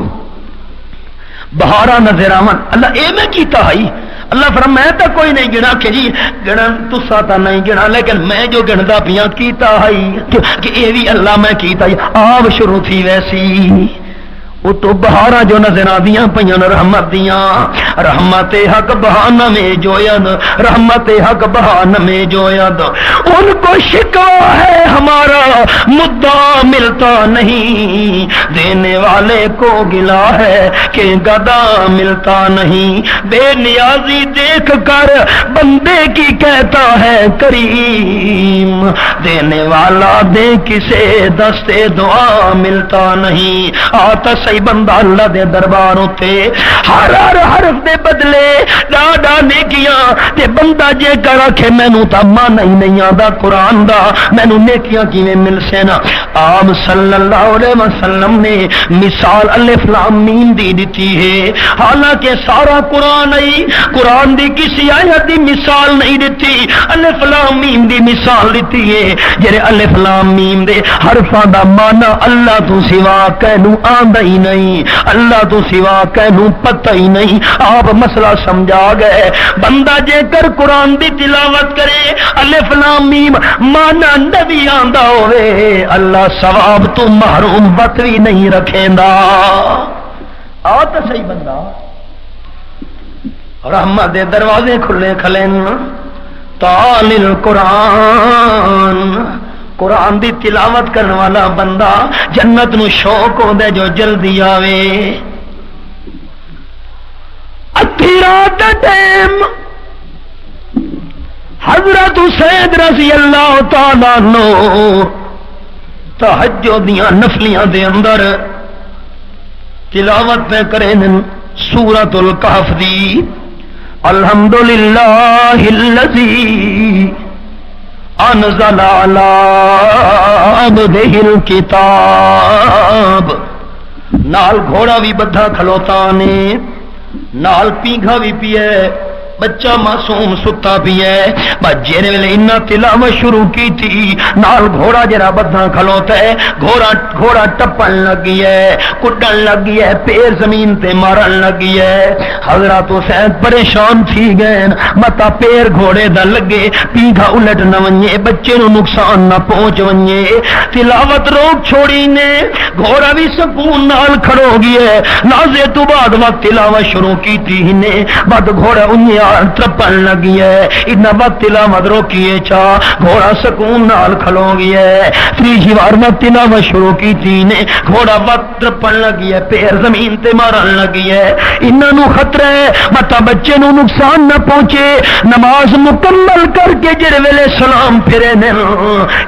بہارا نظر آون اللہ اے میں کیتا ہائی، اللہ فرما میں تو کوئی نہیں گنا کہ جی گنا تسا تا نہیں گنا، لیکن میں جو گندا پیاں کیتا ہائی کہ اے بھی اللہ میں کیتا ہائی، آپ شروع تھی ویسی وہ تو بہارا جو نظر آدیاں پیاں رحمت دیاں، رحمت حق بہانہ میں جوید، رحمت حق بہانہ میں جوید، ان کو شکوا ہے ہمارا مدعا ملتا نہیں، دینے والے کو گلا ہے کہ گدا ملتا نہیں، بے نیازی دیکھ کر بندے کی کہتا ہے کریم، دینے والا دے کسے دستے دعا ملتا نہیں۔ آتا بندہ اللہ دے دربار ہوتے ہر ہر حرف دے بدلے ڈاڈا نیکیاں تے بندہ جے کر رکھے مینوں تا مان ہی نہیں آندا قرآن دا مینوں نیکیاں کیویں مل سے نا۔ آپ صلی اللہ علیہ وسلم نے مثال الف لام میم دی دتی ہے، حالانکہ سارا قرآن ہی قرآن دی کسی آیت دی مثال نہیں دتی، الف لام میم دی مثال دتی ہے، جڑے الف لام میم دے حرفاں دا معنی اللہ تو سوا کینوں آندا ہی نہیں، اللہ تو سوا کینوں پتہ ہی نہیں۔ آپ مسئلہ سمجھا گئے، بندہ جے کر قرآن دی تلاوت کرے الف لام میم مانا نبی آندا ہوئے اللہ ثواب تو محروم بت بھی نہیں رکھیندا۔ آ تو صحیح بندہ رحمت دے دروازے کھلے کھلین تعال القرآن، قرآن دی تلاوت کرنے والا بندہ جنت نو شوق ہو دے جو جلدی آوے۔ ادھی رات ٹائم حضرت حسین رضی اللہ تعالی عنہ تہجد دیاں نفلیاں دے اندر تلاوت پہ کریں، سورۃ الکہف دی الحمدللہ الذی انزل علی عبدہ الکتاب. نال گھوڑا بھی بدھا کھلوتا نے، نال پیگھا بھی پیے، بچہ معصوم ستا پیے. بس جن ویلے انہاں تلاوت شروع کی تھی نال گھوڑا جرا بدھا کھلوتا ہے، گھوڑا ٹپن لگی ہے، کڈن لگی ہے، پیر زمین تے مارن لگی ہے. حضرات حسین پریشان تھی گئے، متا پیر گھوڑے دا لگے، پیگھا الٹ نہ ونجے، بچے نو نقصان نہ پہنچ ونجے. تلاوت روک چھوڑی نے، گھوڑا بھی سکون نال کھڑو گیا. نازے تو بعد وقت تلاوت شروع کی تھی نے، بعد گھوڑا انہیں ترپن لگی ہے. اتنا وقت تلاوت روکیے چا گھوڑا سکون نال کھلو گیا ہے. تیسری بار میں تلاوت شروع کی تھی نے، گھوڑا وقت ترپن لگی ہے، پیر زمین تے مارن لگی ہے. انہوں خطرہ ہے متا بچے نو نقصان نہ پہنچے. نماز مکمل کر کے جڑے ویلے سلام پھرے نے،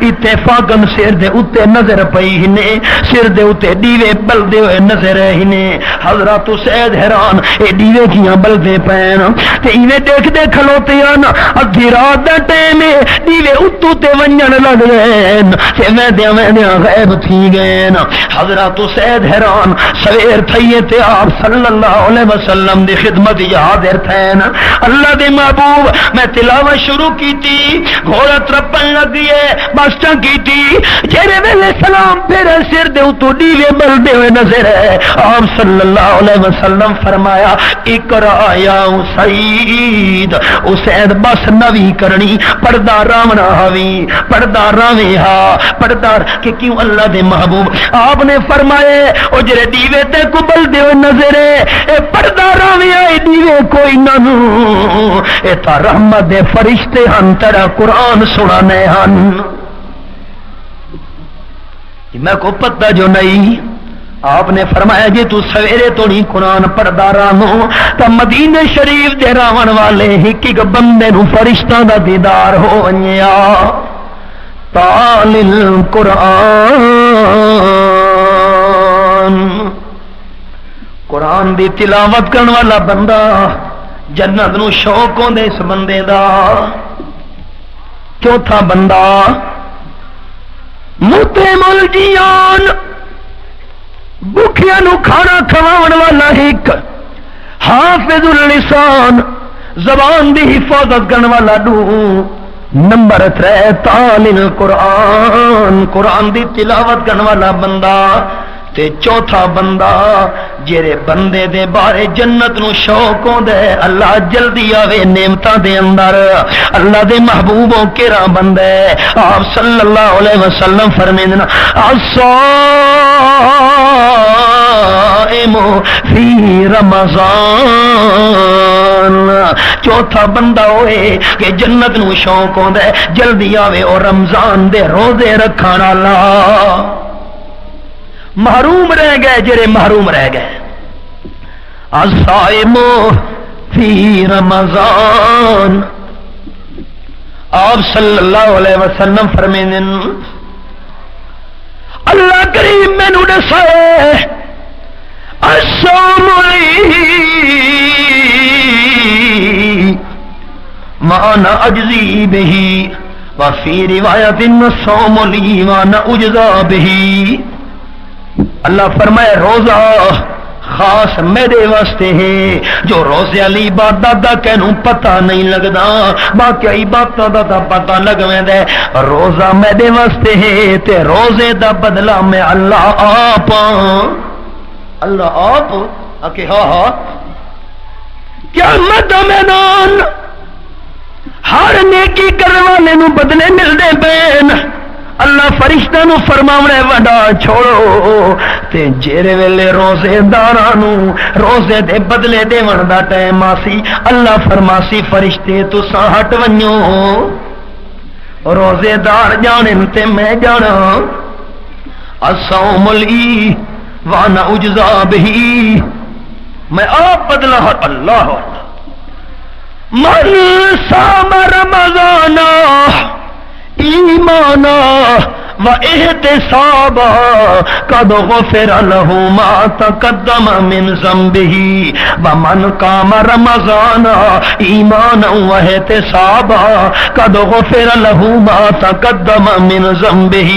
اتفاقاً سر دے اتے نظر پئی نے، سر دے اتے دیوے بلدے ہوئے نظر نے. حضرات سید حیران اے دیوے کیاں بلدے پین تے ایویں دیکھ دے کھلوتے ہیں. ادھی رات دا ٹائم دیوے اتو تے ونجن لگ گئے تے ویندیاں غائب تھی گئے. حضرات سید حیران سویر تھئیے تے آپ صلی اللہ علیہ وسلم دی خدمت حاضر تھے. اللہ دے محبوب میں تلاوت شروع کی تھی، گھوڑا ترپن لگ گئے، باسٹاں کی تھی. جیرے ویلے سلام پھر سر دے اتو دیوے بلدے ہوئے نظر ہے. آپ صلی اللہ علیہ وسلم فرمایا اقرا یا سعید. اسید بس نوی کرنی، پردہ راونا ہوی، پردہ راویں ہا، پردہ کہ کیوں اللہ دے محبوب آپ نے فرمائے او جڑے دیوے تے کو بلدے ہوئے نظر ہے، اے پردہ راویں آئے دیوے کوئی نہ نو، اے تا رحمت دے فرشتے ہن تیرا قرآن سنانے ہن. میں کو پتہ جو نہیں. آپ نے فرمایا جی تو سویرے تو نہیں قرآن پڑھدا رہو تو مدینے شریف دے راون والے ایک بندے نو فرشتاں دا دیدار ہو ونیا. تال القرآن، قرآن دی تلاوت کرن والا بندہ جنت نو شوق ہوندے اس بندے دا. چوتھا بندہ مطعم الجیان، بکھیاں نو کھانا کھواون والا ایک. حافظ اللسان، زبان دی حفاظت کرن والا دو. نمبر 3 تالین القرآن، قرآن دی تلاوت کرن والا بندہ. تے چوتھا بندہ جیرے بندے دے بارے جنت نو شوق ہوندا ہے، اللہ جلدی آوے نعمتاں دے اندر. اللہ دے محبوبوں کیرا بندہ ہے. آپ صلی اللہ علیہ وسلم فرمیندے نا الصائم فی رمضان. چوتھا بندہ ہوئے کہ جنت نو شوق ہوندا ہے، جلدی آوے اور رمضان دے روزے رکھن والا. محروم رہ گئے جڑے محروم رہ گئے. الصائم فی رمضان. آپ صلی اللہ علیہ وسلم فرمیندے اللہ کریم مینوں دسائے الصوم لی وانا اجزی بہ وفی روایت الصوم لی وانا اجزا بہ. اللہ فرمائے روزہ خاص میرے واسطے ہے. جو روزے علی عبادت دا کینوں پتہ نہیں لگدا، باقی عبادت دا پتہ لگ ویندا ہے. روزہ میرے واسطے ہے تے روزے دا بدلہ میں اللہ آپ. اللہ آپ کہ ہاں قیامت دا میدان ہر نیکی کرنے والے نو بدلے ملدے پین. اللہ فرشتہ نو فرماونے وڈا چھوڑو تے جیرے ویلے روزے داراں نو روزے دے بدلے دیون دا ٹائم آسی، اللہ فرماسی فرشتے تساں ہٹ ونجو، روزے دار جانن تے میں جانا. الصوم لی وانا اجزا بہ، میں آپ بدلہ ہر. اللہ من صام رمضان ایمانا واحتسابا قد غفر له ما تقدم من ذنبه ومن قام رمضان ایمانا واحتسابا قد غفر له ما تقدم من ذنبه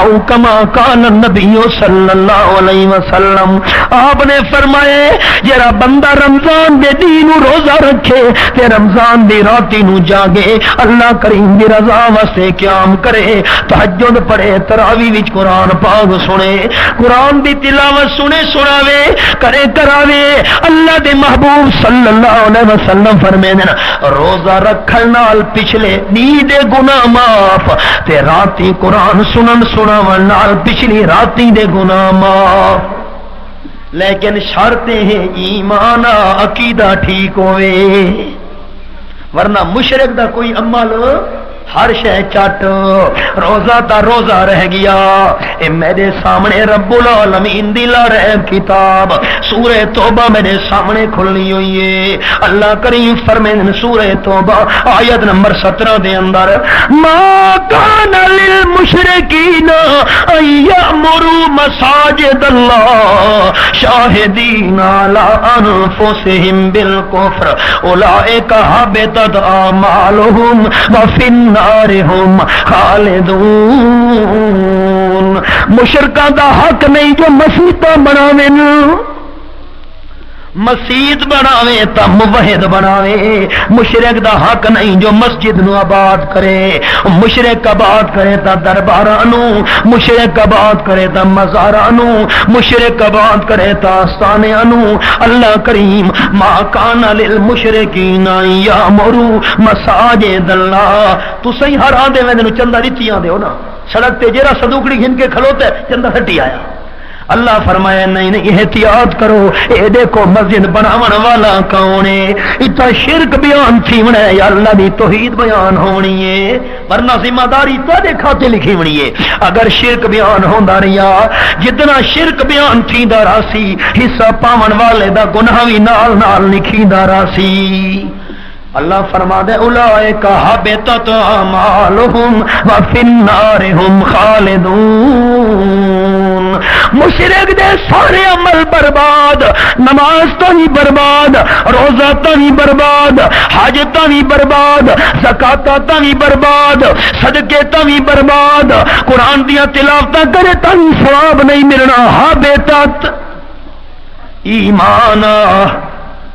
او كما قال النبي صلی اللہ علیہ وسلم. آپ نے فرمایا جڑا بندہ رمضان دے دین روزہ رکھے تے رمضان دی راتی نو جاگے اللہ کریم دی رضا واسطے قیام کرے تہجد پڑھے تراویح وچ قرآن پاک سنے قرآن دی تلاوت سنے سناوے کرے کراوے اللہ دے محبوب صلی اللہ علیہ وسلم فرمائے روزہ رکھن نال پچھلے نیند گناہ معاف تے راتی قرآن سنن سناون نال پچھلی راتی دے گناہ معاف. لیکن شرطیں ہیں ایمان عقیدہ ٹھیک ہوئے ورنہ مشرک دا کوئی عمل ہر شے چٹ روزہ تا روزہ رہ گیا. اے میرے سامنے رب العالمین دی لارحم کتاب سورہ توبہ میرے سامنے کھلنی ہوئی ہے. اللہ کریم فرمائے سورہ توبہ آیت نمبر 17 دے اندر ما کان للمشرکین ان یأمروا مساجد اللہ شاہدین علی انفسہم بالکفر اولئک حبطت اعمالہم وفی النار ہم خالدون. مشرکاں دا حق نہیں جو مسیتاں بناویں مسجد بناوے تا موحد بناوے. مشرک دا حق نہیں جو مسجد نو آباد کرے. مشرک آباد کرے تا درباراں نو مشرک آباد کرے تا مزاراں نو مشرک آباد کرے تا آستانیاں نو. اللہ کریم ما کان للمشرکین یامروا مساجد اللہ. تسیں ہر آندے ویندے چندہ دتیاں دیو نا سڑک تے جیڑا صدوقڑی گھن کے کھلوتا ہے چندہ ہٹی آیا. اللہ فرمایا نہیں نہیں احتیاط کرو اے دیکھو مسجد بناون والا کون ہے. اتنا شرک بیان تھیونا ہے یا اللہ دی توحید بیان ہونی ہے ورنہ ذمہ داری تہاڈے کھاتے لکھی ہونی ہے. اگر شرک بیان ہوندا رہیا جتنا شرک بیان تھیندا راسی حصہ پاون والے دا گناہ وی نال نال لکھیندا راسی. اللہ فرما دے اولئک حبطت اعمالہم وفی النار ہم خالدون. مشرک دے سارے عمل برباد نماز تو بھی برباد روزہ تو بھی برباد حج تو بھی برباد زکات تو بھی برباد صدقے تو بھی برباد قرآن دیا تلاوت کرے تو بھی ثواب نہیں ملنا. حبطت ایمان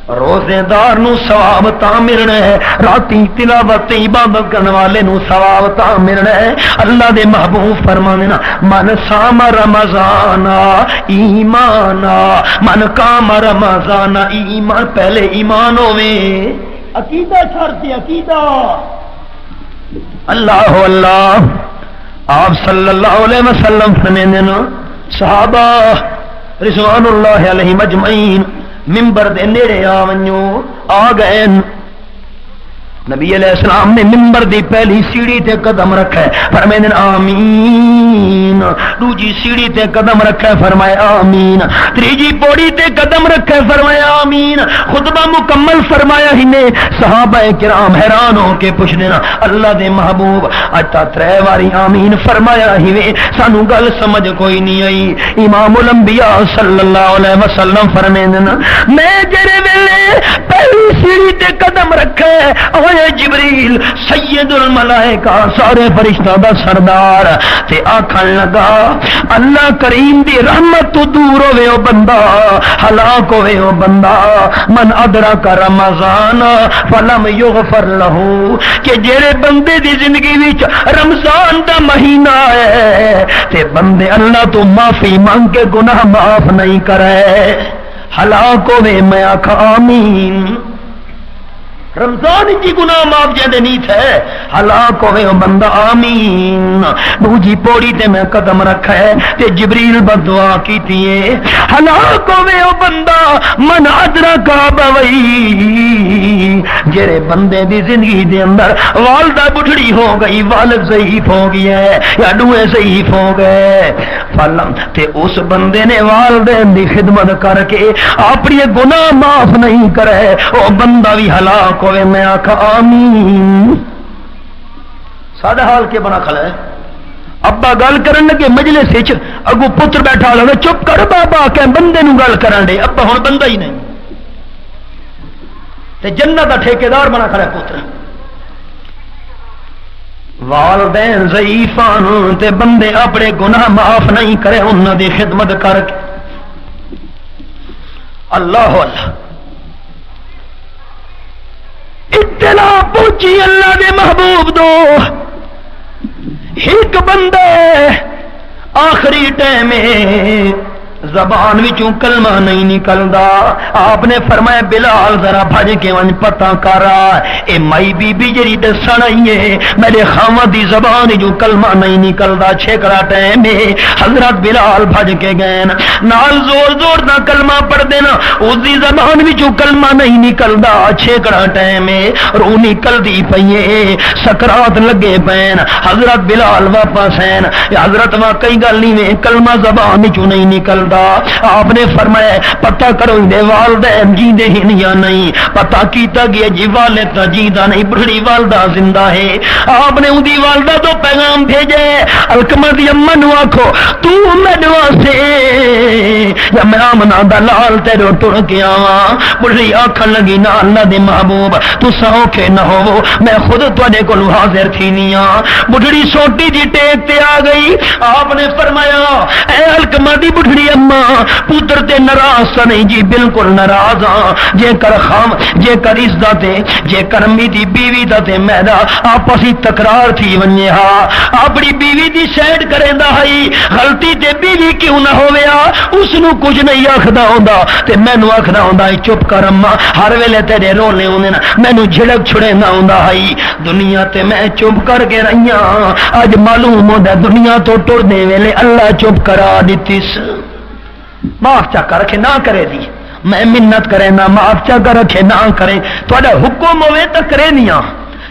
روزے دار نو ثواب تا ملنا ہے راتی تلاوت عبادت کرنے والے نو ثواب تا ملنا ہے. اللہ دے محبوب فرمانے نا من صام رمضان ایمانا من قام رمضان ایمان. پہلے ایمان ہوے عقیدہ چھڑتے عقیدہ اللہ اللہ. آپ صلی اللہ علیہ وسلم فرمانے نا صحابہ رضوان اللہ علیہم اجمعین ممبر دے نیڑے آ گئے. نبی علیہ السلام نے ممبر دی پہلی سیڑھی تے قدم رکھا ہے فرمائے آمین. دوجی سیڑھی تے قدم رکھا ہے فرمائے آمین. تیجی پوڑی تے قدم رکھا ہے فرمائے آمین. خطبہ مکمل فرمایا ہی نے. صحابہ کرام حیران ہو کے پوچھ دینا اللہ دے محبوب اتا 3 واری آمین فرمایا ہی وے سانو گل سمجھ کوئی نہیں آئی. امام الانبیاء صلی اللہ علیہ وسلم فرمائے دینا میں جڑے ویلے پہلی سیڑھی تے قدم رکھا ہے جبریل سید الملائکہ سارے فرشتہ دا سردار تے آکھن لگا اللہ کریم دی رحمت تو دور ہوئے او بندہ ہلاک ہوئے او بندہ من ادرک رمضان فلم یغفر لہو. کہ جیڑے بندے دی زندگی وچ رمضان دا مہینہ ہے تے بندے اللہ تو معافی مانگ کے گناہ معاف نہیں کرے ہلاک ہوئے. میں آکھا آمین. رمضان کی گناہ معاف جیندے نیت ہے ہلاک ہوئے بندہ آمین. دوجی پوڑی تے میں قدم رکھا ہے تے جبریل بدعا کیتی ہے ہلاک ہوئے بندہ من ادرک ابوی. جڑے بندے دی زندگی دے اندر والدہ بڑھڑی ہو گئی والد ضعیف ہو گیا ہے یا دوے ضعیف ہو گئے فلم تے اس بندے نے والدین دی خدمت کر کے اپنی گناہ معاف نہیں کرے او بندہ بھی ہلاک ہوئے. میں آکھا آمین. سادہ حال کے بنا کھلا ہے ابا بابا گل کرن لگے مجلس وچ اگو پتر بیٹھا لے چپ کر بابا کہ بندے نو گل کرن دے ابا ہن بندہ ہی نہیں تے جنت دا ٹھیکیدار بنا کھڑا پتر والدین ضعیفان تے بندے اپنے گناہ معاف نہیں کرے انہاں دی خدمت کر کے اللہ اللہ اطلاع پہنچی اللہ دے محبوب دو ایک بندے آخری ٹائم زبان وچوں کلمہ نہیں نکلدا آپ نے فرمایا بلال ذرا بھج کے ون پتہ کر اے مائی بی بی جڑی دسن آئی ہے میرے خاوند دی زبان وچوں کلمہ نہیں نکلدا چھکڑا ٹائم حضرت بلال بھج کے گئے نال زور زور دا کلمہ پڑھ دینا اس دی زبان وچوں کلمہ نہیں نکلدا چھکڑا ٹائم روح نکلدی پئی سکرات لگے پین حضرت بلال واپس ہیں حضرت واقعی گل نہیں کلمہ زبان وچوں نہیں نکلدا آپ نے فرمایا پتہ کرو دے والدین جیندے ہن یا نہیں پتہ کیتا گیا جی والد جیندہ نہیں بڑی والدہ زندہ ہے آپ نے اندی والدہ تو پیغام بھیجے الکمہ دی اماں نو آکھو تو میرے واسطے یا میں آمنا دا لال تیرے ٹر کے آواں بڑی آکھن لگی نا اللہ دے محبوب تو سوکھے نہ ہو میں خود تواڈے کول حاضر تھی نہیں بڑھڑی سوٹی جی ٹیک تے آ گئی آپ نے فرمایا اے الکمہ دی بڑھڑی پتر تے ناراض نہیں جی بالکل ناراض ہاں جے کر خام جے کر اس دا تے جے کر میری بیوی دا تے میرا آپسی تکرار تھی ونجے ہاں اپنی بیوی دی سائڈ کرے دا ہائی غلطی تے بیوی کیوں نہ ہویا اس نو کچھ نہیں آکھدا ہوندا تے مینوں آکھدا ہوندا چپ کر اماں ہر ویلے تیرے رونے ہوندے نا مینوں جھڑک چھڑے نہ ہوندا ہائی دنیا تے میں چپ کر کے رہیاں اج معلوم ہوندا دنیا تو ٹر دے ویلے اللہ چپ کرا دتی معاف چا کر رکھے نہ کرے دی میں منت کرے نہ معاف چا کر رکھے نہ کرے تھوڑا حکم ہوئے تو کرے نہیں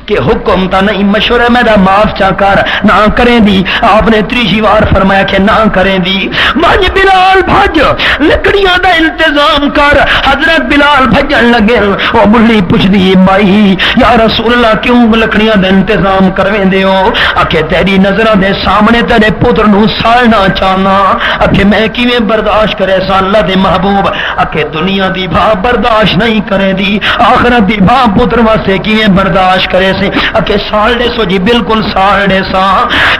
کہ حکم تا نہیں مشورہ میرا معاف چا کر نہ کریں دی آپ نے تیسری بار فرمایا کہ نہ کریں دی بھج بلال بھج لکڑیاں دا انتظام کر حضرت بلال بھجن لگے وہ بڑھی پوچھ دی مائی یا رسول اللہ کیوں لکڑیاں دا انتظام کرویں دے ہو آکھے تیری نظرہ دے سامنے تیرے پتر نو سالنا چاہنا آکھے میں کیویں برداشت کرے سا اللہ دے محبوب آکھے دنیا دی بھا برداشت نہیں کرے دی آخرت دی بھا پتر واسطے کیویں برداشت کرے کہ سال ڈے سو جی بالکل سال ڈے سا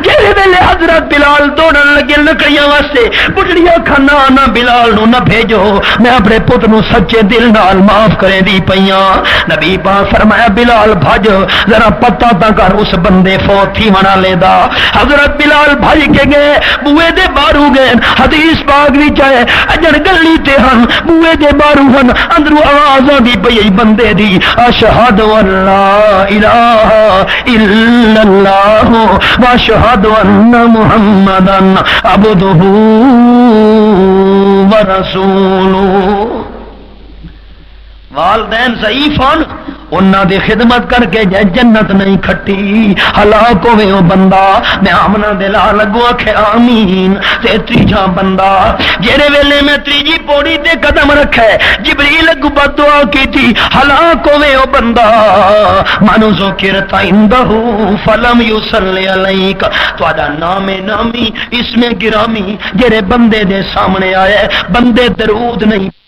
جی ویلے حضرت بلال دوڑن لگے لکڑیاں واسطے بڑھڑیاں کھانا نہ بلال نو نہ بھیجو میں اپنے پتر نو سچے دل نال معاف کرے دی پیاں نبی پاک فرمایا بلال بھج ذرا پتہ تا کر اس بندے فوت تھی منا لے دا حضرت بلال بھج کے گئے بوئے دے بارو گئے حدیث پاک وچ ہے اجڑ گلی تے ہن بوئے دے بارو ہن اندروں آواز آندی پئی بندے دی اشہد اللہ الہ الا اللہ واشہد ان محمدا عبدہ ورسولہ والدین ضعیفان انہاں دی خدمت کر کے جنت نہیں کھٹی ہلاک ہوئے وہ بندہ میں آمنا دلا لگو آکھے آمین تے تیجا بندہ جیرے ویلے میں تیجی پوڑی تے قدم رکھے جبریل اگو بدعا کی تھی ہلاک ہوئے وہ بندہ منو ذکرت عندہو فلم یصلی علیک تو آدھا نام نامی اسم گرامی جیرے بندے دے سامنے آئے بندے درود نہیں